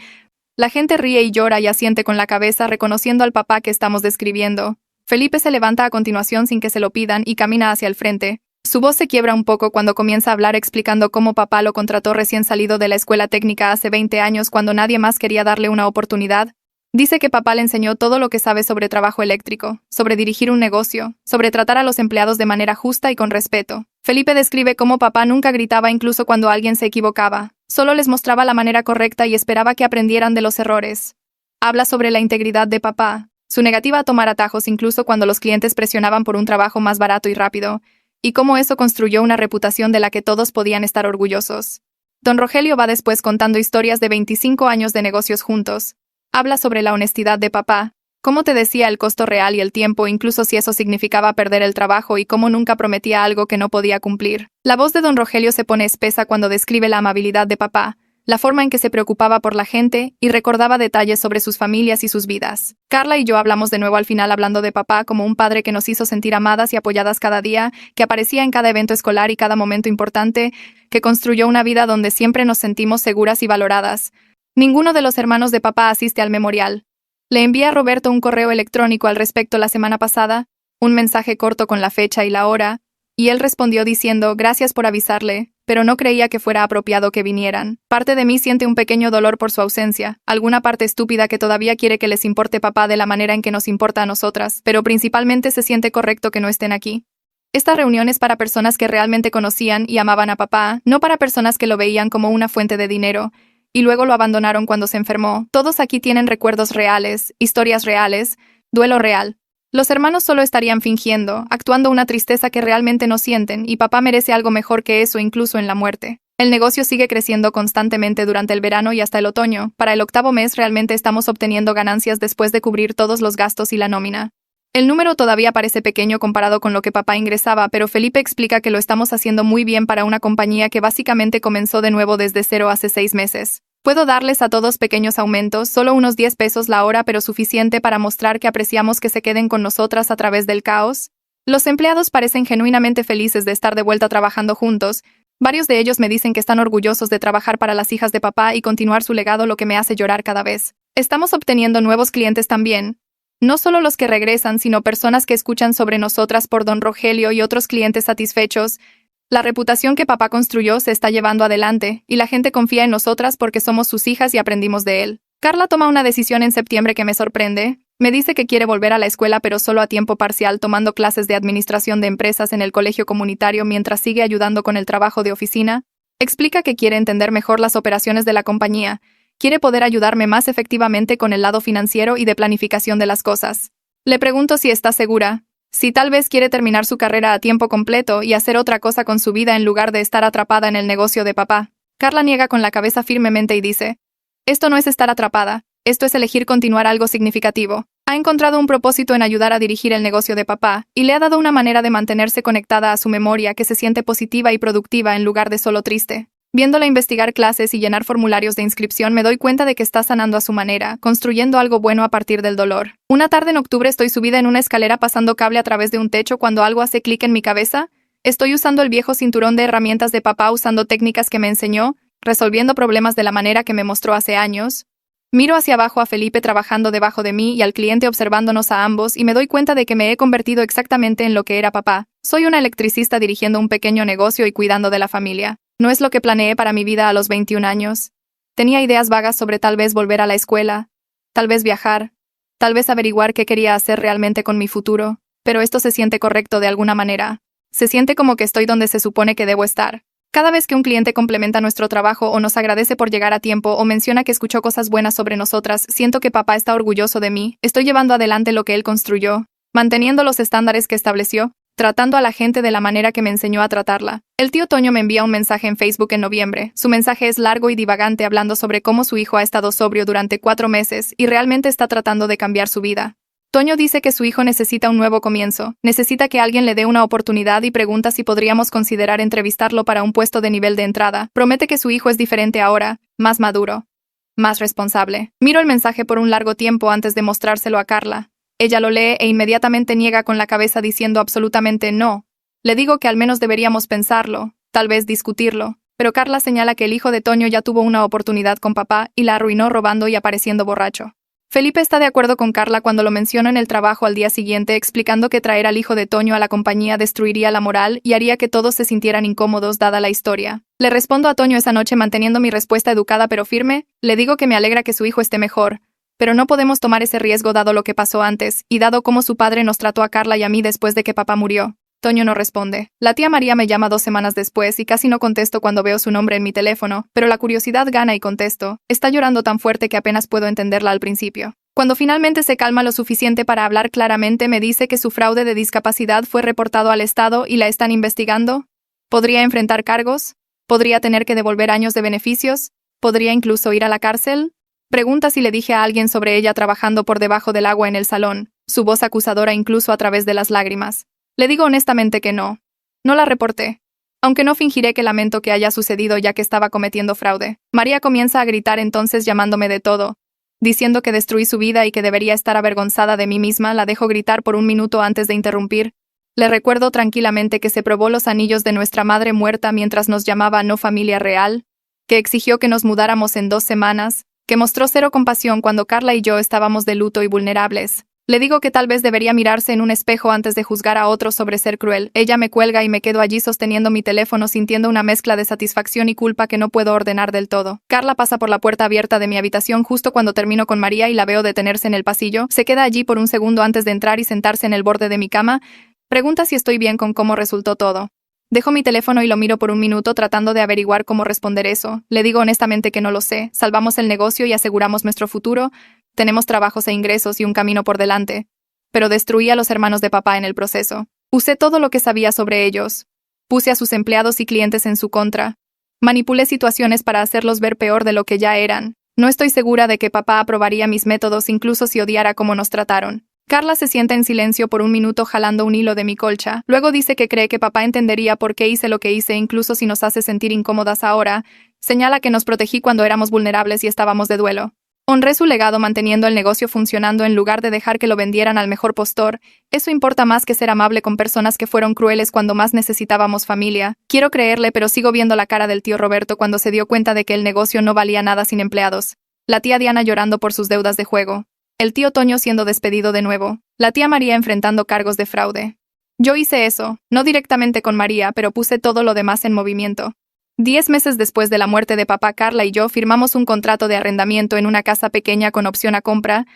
La gente ríe y llora y asiente con la cabeza reconociendo al papá que estamos describiendo. Felipe se levanta a continuación sin que se lo pidan y camina hacia el frente. Su voz se quiebra un poco cuando comienza a hablar explicando cómo papá lo contrató recién salido de la escuela técnica hace 20 años cuando nadie más quería darle una oportunidad. Dice que papá le enseñó todo lo que sabe sobre trabajo eléctrico, sobre dirigir un negocio, sobre tratar a los empleados de manera justa y con respeto. Felipe describe cómo papá nunca gritaba incluso cuando alguien se equivocaba, solo les mostraba la manera correcta y esperaba que aprendieran de los errores. Habla sobre la integridad de papá, su negativa a tomar atajos incluso cuando los clientes presionaban por un trabajo más barato y rápido, y cómo eso construyó una reputación de la que todos podían estar orgullosos. Don Rogelio va después contando historias de 25 años de negocios juntos. Habla sobre la honestidad de papá, cómo te decía el costo real y el tiempo, incluso si eso significaba perder el trabajo, y cómo nunca prometía algo que no podía cumplir. La voz de don Rogelio se pone espesa cuando describe la amabilidad de papá, la forma en que se preocupaba por la gente y recordaba detalles sobre sus familias y sus vidas. Carla y yo hablamos de nuevo al final hablando de papá como un padre que nos hizo sentir amadas y apoyadas cada día, que aparecía en cada evento escolar y cada momento importante, que construyó una vida donde siempre nos sentimos seguras y valoradas. Ninguno de los hermanos de papá asiste al memorial. Le envié a Roberto un correo electrónico al respecto la semana pasada, un mensaje corto con la fecha y la hora, y él respondió diciendo gracias por avisarle, pero no creía que fuera apropiado que vinieran. Parte de mí siente un pequeño dolor por su ausencia, alguna parte estúpida que todavía quiere que les importe papá de la manera en que nos importa a nosotras, pero principalmente se siente correcto que no estén aquí. Esta reunión es para personas que realmente conocían y amaban a papá, no para personas que lo veían como una fuente de dinero, y luego lo abandonaron cuando se enfermó. Todos aquí tienen recuerdos reales, historias reales, duelo real. Los hermanos solo estarían fingiendo, actuando una tristeza que realmente no sienten, y papá merece algo mejor que eso incluso en la muerte. El negocio sigue creciendo constantemente durante el verano y hasta el otoño. Para el 8º mes realmente estamos obteniendo ganancias después de cubrir todos los gastos y la nómina. El número todavía parece pequeño comparado con lo que papá ingresaba, pero Felipe explica que lo estamos haciendo muy bien para una compañía que básicamente comenzó de nuevo desde cero hace 6 meses. Puedo darles a todos pequeños aumentos, solo unos 10 pesos la hora, pero suficiente para mostrar que apreciamos que se queden con nosotras a través del caos. Los empleados parecen genuinamente felices de estar de vuelta trabajando juntos. Varios de ellos me dicen que están orgullosos de trabajar para las hijas de papá y continuar su legado, lo que me hace llorar cada vez. Estamos obteniendo nuevos clientes también. No solo los que regresan, sino personas que escuchan sobre nosotras por don Rogelio y otros clientes satisfechos. La reputación que papá construyó se está llevando adelante, y la gente confía en nosotras porque somos sus hijas y aprendimos de él. Carla toma una decisión en septiembre que me sorprende. Me dice que quiere volver a la escuela pero solo a tiempo parcial, tomando clases de administración de empresas en el colegio comunitario mientras sigue ayudando con el trabajo de oficina. Explica que quiere entender mejor las operaciones de la compañía. Quiere poder ayudarme más efectivamente con el lado financiero y de planificación de las cosas. Le pregunto si está segura. Si tal vez quiere terminar su carrera a tiempo completo y hacer otra cosa con su vida en lugar de estar atrapada en el negocio de papá. Carla niega con la cabeza firmemente y dice, esto no es estar atrapada, esto es elegir continuar algo significativo. Ha encontrado un propósito en ayudar a dirigir el negocio de papá, y le ha dado una manera de mantenerse conectada a su memoria que se siente positiva y productiva en lugar de solo triste. Viéndola investigar clases y llenar formularios de inscripción me doy cuenta de que está sanando a su manera, construyendo algo bueno a partir del dolor. Una tarde en octubre estoy subida en una escalera pasando cable a través de un techo cuando algo hace clic en mi cabeza. Estoy usando el viejo cinturón de herramientas de papá usando técnicas que me enseñó, resolviendo problemas de la manera que me mostró hace años. Miro hacia abajo a Felipe trabajando debajo de mí y al cliente observándonos a ambos y me doy cuenta de que me he convertido exactamente en lo que era papá. Soy una electricista dirigiendo un pequeño negocio y cuidando de la familia. No es lo que planeé para mi vida a los 21 años. Tenía ideas vagas sobre tal vez volver a la escuela, tal vez viajar, tal vez averiguar qué quería hacer realmente con mi futuro, pero esto se siente correcto de alguna manera. Se siente como que estoy donde se supone que debo estar. Cada vez que un cliente complementa nuestro trabajo o nos agradece por llegar a tiempo o menciona que escuchó cosas buenas sobre nosotras, siento que papá está orgulloso de mí. Estoy llevando adelante lo que él construyó, manteniendo los estándares que estableció, tratando a la gente de la manera que me enseñó a tratarla. El tío Toño me envía un mensaje en Facebook en noviembre. Su mensaje es largo y divagante hablando sobre cómo su hijo ha estado sobrio durante 4 meses y realmente está tratando de cambiar su vida. Toño dice que su hijo necesita un nuevo comienzo, necesita que alguien le dé una oportunidad y pregunta si podríamos considerar entrevistarlo para un puesto de nivel de entrada. Promete que su hijo es diferente ahora, más maduro, más responsable. Miro el mensaje por un largo tiempo antes de mostrárselo a Carla. Ella lo lee e inmediatamente niega con la cabeza diciendo absolutamente no. Le digo que al menos deberíamos pensarlo, tal vez discutirlo, pero Carla señala que el hijo de Toño ya tuvo una oportunidad con papá y la arruinó robando y apareciendo borracho. Felipe está de acuerdo con Carla cuando lo menciona en el trabajo al día siguiente, explicando que traer al hijo de Toño a la compañía destruiría la moral y haría que todos se sintieran incómodos dada la historia. Le respondo a Toño esa noche manteniendo mi respuesta educada pero firme, le digo que me alegra que su hijo esté mejor, pero no podemos tomar ese riesgo dado lo que pasó antes, y dado cómo su padre nos trató a Carla y a mí después de que papá murió. Toño no responde. La tía María me llama 2 semanas después y casi no contesto cuando veo su nombre en mi teléfono, pero la curiosidad gana y contesto. Está llorando tan fuerte que apenas puedo entenderla al principio. Cuando finalmente se calma lo suficiente para hablar claramente, me dice que su fraude de discapacidad fue reportado al Estado y la están investigando. ¿Podría enfrentar cargos? ¿Podría tener que devolver años de beneficios? ¿Podría incluso ir a la cárcel? Pregunta si le dije a alguien sobre ella trabajando por debajo del agua en el salón, su voz acusadora incluso a través de las lágrimas. Le digo honestamente que no. No la reporté. Aunque no fingiré que lamento que haya sucedido ya que estaba cometiendo fraude. María comienza a gritar entonces llamándome de todo, diciendo que destruí su vida y que debería estar avergonzada de mí misma. La dejo gritar por 1 minuto antes de interrumpir. Le recuerdo tranquilamente que se probó los anillos de nuestra madre muerta mientras nos llamaba no familia real, que exigió que nos mudáramos en 2 semanas, que mostró cero compasión cuando Carla y yo estábamos de luto y vulnerables, Le digo que tal vez debería mirarse en un espejo antes de juzgar a otros sobre ser cruel. Ella me cuelga y me quedo allí sosteniendo mi teléfono sintiendo una mezcla de satisfacción y culpa que no puedo ordenar del todo. Carla pasa por la puerta abierta de mi habitación justo cuando termino con María y la veo detenerse en el pasillo. Se queda allí por un segundo antes de entrar y sentarse en el borde de mi cama. Pregunta si estoy bien con cómo resultó todo. Dejo mi teléfono y lo miro por un minuto tratando de averiguar cómo responder eso. Le digo honestamente que no lo sé. Salvamos el negocio y aseguramos nuestro futuro. Tenemos trabajos e ingresos y un camino por delante. Pero destruí a los hermanos de papá en el proceso. Usé todo lo que sabía sobre ellos. Puse a sus empleados y clientes en su contra. Manipulé situaciones para hacerlos ver peor de lo que ya eran. No estoy segura de que papá aprobaría mis métodos incluso si odiara cómo nos trataron. Carla se sienta en silencio por un minuto jalando un hilo de mi colcha. Luego dice que cree que papá entendería por qué hice lo que hice incluso si nos hace sentir incómodas ahora. Señala que nos protegí cuando éramos vulnerables y estábamos de duelo. Honré su legado manteniendo el negocio funcionando en lugar de dejar que lo vendieran al mejor postor. Eso importa más que ser amable con personas que fueron crueles cuando más necesitábamos familia. Quiero creerle, pero sigo viendo la cara del tío Roberto cuando se dio cuenta de que el negocio no valía nada sin empleados. La tía Diana llorando por sus deudas de juego. El tío Toño siendo despedido de nuevo. La tía María enfrentando cargos de fraude. Yo hice eso, no directamente con María, pero puse todo lo demás en movimiento. 10 meses después de la muerte de papá, Carla y yo firmamos un contrato de arrendamiento en una casa pequeña con opción a compra.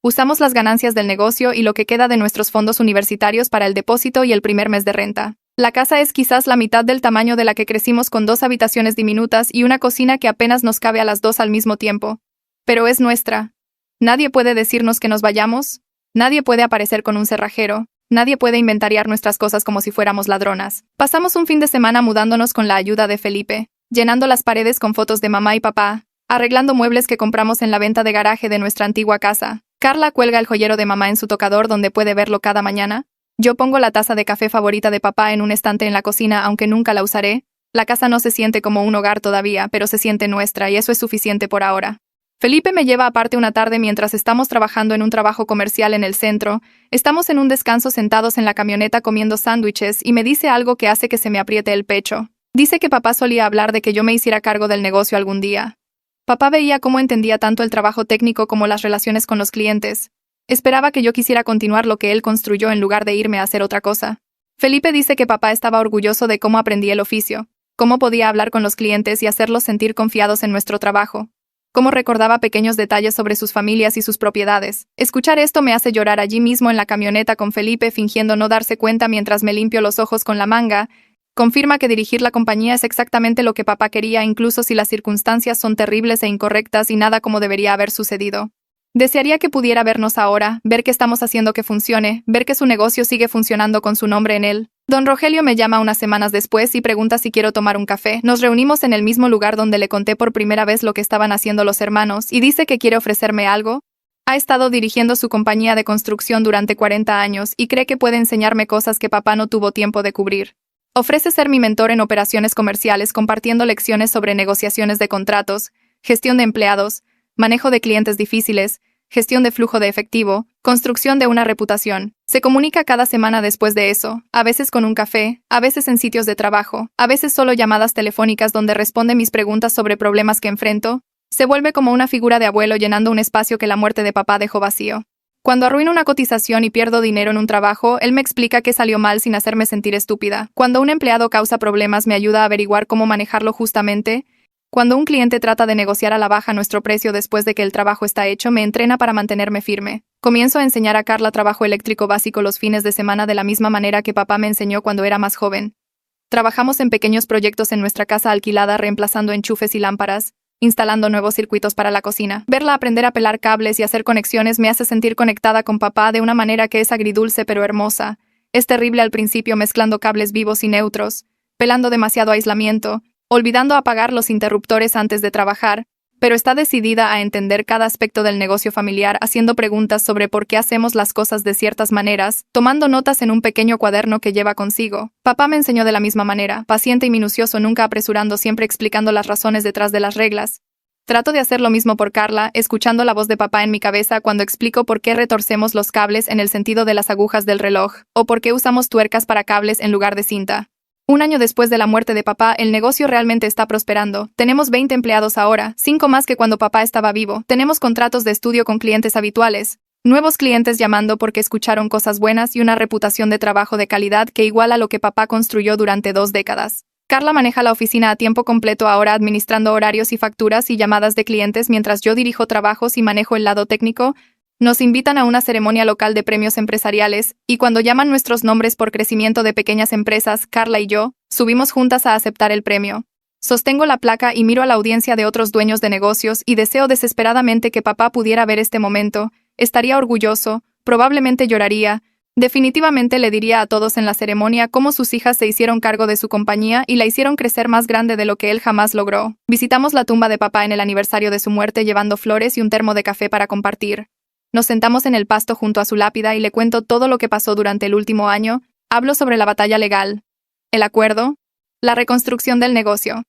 Usamos las ganancias del negocio y lo que queda de nuestros fondos universitarios para el depósito y el primer mes de renta. La casa es quizás la mitad del tamaño de la que crecimos con 2 habitaciones diminutas y una cocina que apenas nos cabe a las 2 al mismo tiempo. Pero es nuestra. Nadie puede decirnos que nos vayamos. Nadie puede aparecer con un cerrajero. Nadie puede inventariar nuestras cosas como si fuéramos ladronas. Pasamos un fin de semana mudándonos con la ayuda de Felipe, llenando las paredes con fotos de mamá y papá, arreglando muebles que compramos en la venta de garaje de nuestra antigua casa. Carla cuelga el joyero de mamá en su tocador donde puede verlo cada mañana. Yo pongo la taza de café favorita de papá en un estante en la cocina aunque nunca la usaré. La casa no se siente como un hogar todavía, pero se siente nuestra y eso es suficiente por ahora. Felipe me lleva aparte una tarde mientras estamos trabajando en un trabajo comercial en el centro. Estamos en un descanso sentados en la camioneta comiendo sándwiches y me dice algo que hace que se me apriete el pecho. Dice que papá solía hablar de que yo me hiciera cargo del negocio algún día. Papá veía cómo entendía tanto el trabajo técnico como las relaciones con los clientes. Esperaba que yo quisiera continuar lo que él construyó en lugar de irme a hacer otra cosa. Felipe dice que papá estaba orgulloso de cómo aprendí el oficio, cómo podía hablar con los clientes y hacerlos sentir confiados en nuestro trabajo. Cómo recordaba pequeños detalles sobre sus familias y sus propiedades. Escuchar esto me hace llorar allí mismo en la camioneta con Felipe fingiendo no darse cuenta mientras me limpio los ojos con la manga. Confirma que dirigir la compañía es exactamente lo que papá quería incluso si las circunstancias son terribles e incorrectas y nada como debería haber sucedido. Desearía que pudiera vernos ahora, ver que estamos haciendo que funcione, ver que su negocio sigue funcionando con su nombre en él. Don Rogelio me llama unas semanas después y pregunta si quiero tomar un café. Nos reunimos en el mismo lugar donde le conté por primera vez lo que estaban haciendo los hermanos y dice que quiere ofrecerme algo. Ha estado dirigiendo su compañía de construcción durante 40 años y cree que puede enseñarme cosas que papá no tuvo tiempo de cubrir. Ofrece ser mi mentor en operaciones comerciales compartiendo lecciones sobre negociaciones de contratos, gestión de empleados, manejo de clientes difíciles, gestión de flujo de efectivo, construcción de una reputación. Se comunica cada semana después de eso, a veces con un café, a veces en sitios de trabajo, a veces solo llamadas telefónicas donde responde mis preguntas sobre problemas que enfrento. Se vuelve como una figura de abuelo llenando un espacio que la muerte de papá dejó vacío. Cuando arruino una cotización y pierdo dinero en un trabajo, él me explica qué salió mal sin hacerme sentir estúpida. Cuando un empleado causa problemas me ayuda a averiguar cómo manejarlo justamente. Cuando un cliente trata de negociar a la baja nuestro precio después de que el trabajo está hecho, me entrena para mantenerme firme. Comienzo a enseñar a Carla trabajo eléctrico básico los fines de semana de la misma manera que papá me enseñó cuando era más joven. Trabajamos en pequeños proyectos en nuestra casa alquilada reemplazando enchufes y lámparas, instalando nuevos circuitos para la cocina. Verla aprender a pelar cables y hacer conexiones me hace sentir conectada con papá de una manera que es agridulce pero hermosa. Es terrible al principio mezclando cables vivos y neutros, pelando demasiado aislamiento, olvidando apagar los interruptores antes de trabajar, pero está decidida a entender cada aspecto del negocio familiar haciendo preguntas sobre por qué hacemos las cosas de ciertas maneras, tomando notas en un pequeño cuaderno que lleva consigo. Papá me enseñó de la misma manera, paciente y minucioso, nunca apresurando, siempre explicando las razones detrás de las reglas. Trato de hacer lo mismo por Carla, escuchando la voz de papá en mi cabeza cuando explico por qué retorcemos los cables en el sentido de las agujas del reloj, o por qué usamos tuercas para cables en lugar de cinta. Un año después de la muerte de papá, el negocio realmente está prosperando. Tenemos 20 empleados ahora, 5 más que cuando papá estaba vivo. Tenemos contratos de estudio con clientes habituales. Nuevos clientes llamando porque escucharon cosas buenas y una reputación de trabajo de calidad que iguala lo que papá construyó durante 2 décadas. Carla maneja la oficina a tiempo completo ahora administrando horarios y facturas y llamadas de clientes mientras yo dirijo trabajos y manejo el lado técnico. Nos invitan a una ceremonia local de premios empresariales y cuando llaman nuestros nombres por crecimiento de pequeñas empresas, Carla y yo, subimos juntas a aceptar el premio. Sostengo la placa y miro a la audiencia de otros dueños de negocios y deseo desesperadamente que papá pudiera ver este momento. Estaría orgulloso, probablemente lloraría. Definitivamente le diría a todos en la ceremonia cómo sus hijas se hicieron cargo de su compañía y la hicieron crecer más grande de lo que él jamás logró. Visitamos la tumba de papá en el aniversario de su muerte llevando flores y un termo de café para compartir. Nos sentamos en el pasto junto a su lápida y le cuento todo lo que pasó durante el último año. Hablo sobre la batalla legal, el acuerdo, la reconstrucción del negocio,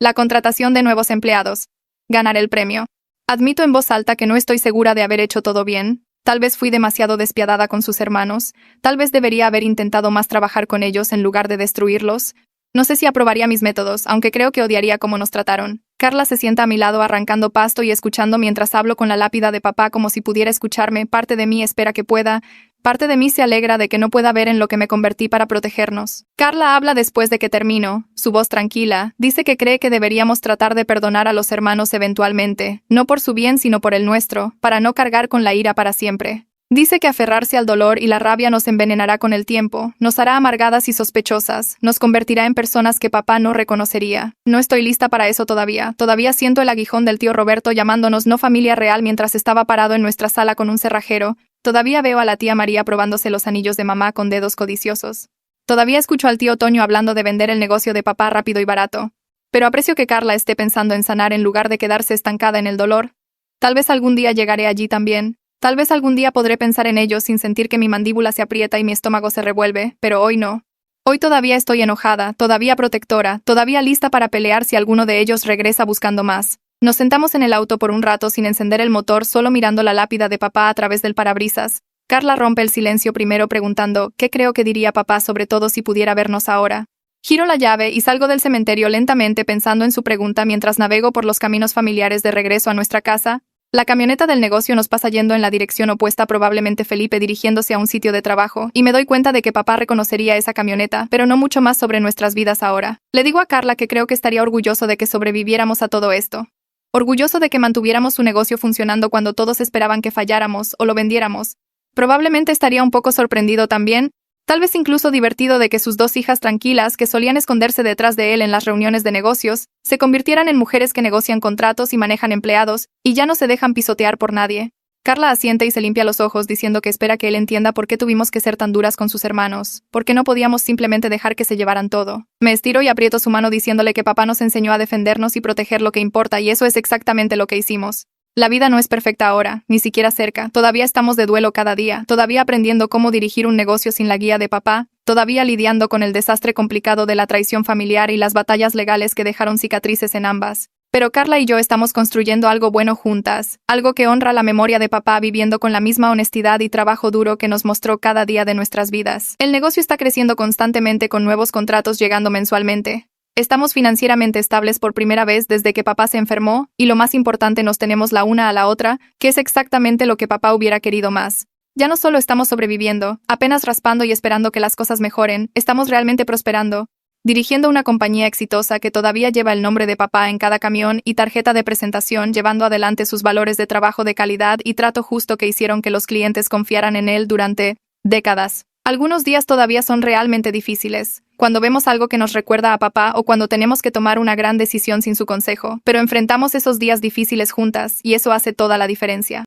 la contratación de nuevos empleados, ganar el premio. Admito en voz alta que no estoy segura de haber hecho todo bien. Tal vez fui demasiado despiadada con sus hermanos. Tal vez debería haber intentado más trabajar con ellos en lugar de destruirlos. No sé si aprobaría mis métodos, aunque creo que odiaría cómo nos trataron. Carla se sienta a mi lado arrancando pasto y escuchando mientras hablo con la lápida de papá como si pudiera escucharme. Parte de mí espera que pueda. Parte de mí se alegra de que no pueda ver en lo que me convertí para protegernos. Carla habla después de que termino, su voz tranquila, dice que cree que deberíamos tratar de perdonar a los hermanos eventualmente, no por su bien sino por el nuestro, para no cargar con la ira para siempre. Dice que aferrarse al dolor y la rabia nos envenenará con el tiempo, nos hará amargadas y sospechosas, nos convertirá en personas que papá no reconocería. No estoy lista para eso todavía siento el aguijón del tío Roberto llamándonos no familia real mientras estaba parado en nuestra sala con un cerrajero. Todavía veo a la tía María probándose los anillos de mamá con dedos codiciosos. Todavía escucho al tío Toño hablando de vender el negocio de papá rápido y barato. Pero aprecio que Carla esté pensando en sanar en lugar de quedarse estancada en el dolor. Tal vez algún día llegaré allí también. Tal vez algún día podré pensar en ello sin sentir que mi mandíbula se aprieta y mi estómago se revuelve, pero hoy no. Hoy todavía estoy enojada, todavía protectora, todavía lista para pelear si alguno de ellos regresa buscando más. Nos sentamos en el auto por un rato sin encender el motor, solo mirando la lápida de papá a través del parabrisas. Carla rompe el silencio primero preguntando, ¿qué creo que diría papá sobre todo si pudiera vernos ahora? Giro la llave y salgo del cementerio lentamente pensando en su pregunta mientras navego por los caminos familiares de regreso a nuestra casa. La camioneta del negocio nos pasa yendo en la dirección opuesta, probablemente Felipe dirigiéndose a un sitio de trabajo, y me doy cuenta de que papá reconocería esa camioneta, pero no mucho más sobre nuestras vidas ahora. Le digo a Carla que creo que estaría orgulloso de que sobreviviéramos a todo esto. Orgulloso de que mantuviéramos su negocio funcionando cuando todos esperaban que falláramos o lo vendiéramos. Probablemente estaría un poco sorprendido también, tal vez incluso divertido de que sus 2 hijas tranquilas, que solían esconderse detrás de él en las reuniones de negocios, se convirtieran en mujeres que negocian contratos y manejan empleados, y ya no se dejan pisotear por nadie. Carla asiente y se limpia los ojos diciendo que espera que él entienda por qué tuvimos que ser tan duras con sus hermanos, por qué no podíamos simplemente dejar que se llevaran todo. Me estiro y aprieto su mano diciéndole que papá nos enseñó a defendernos y proteger lo que importa y eso es exactamente lo que hicimos. La vida no es perfecta ahora, ni siquiera cerca, todavía estamos de duelo cada día, todavía aprendiendo cómo dirigir un negocio sin la guía de papá, todavía lidiando con el desastre complicado de la traición familiar y las batallas legales que dejaron cicatrices en ambas. Pero Carla y yo estamos construyendo algo bueno juntas, algo que honra la memoria de papá viviendo con la misma honestidad y trabajo duro que nos mostró cada día de nuestras vidas. El negocio está creciendo constantemente con nuevos contratos llegando mensualmente. Estamos financieramente estables por primera vez desde que papá se enfermó, y lo más importante nos tenemos la una a la otra, que es exactamente lo que papá hubiera querido más. Ya no solo estamos sobreviviendo, apenas raspando y esperando que las cosas mejoren, estamos realmente prosperando, dirigiendo una compañía exitosa que todavía lleva el nombre de papá en cada camión y tarjeta de presentación, llevando adelante sus valores de trabajo de calidad y trato justo que hicieron que los clientes confiaran en él durante décadas. Algunos días todavía son realmente difíciles, cuando vemos algo que nos recuerda a papá o cuando tenemos que tomar una gran decisión sin su consejo, pero enfrentamos esos días difíciles juntas y eso hace toda la diferencia.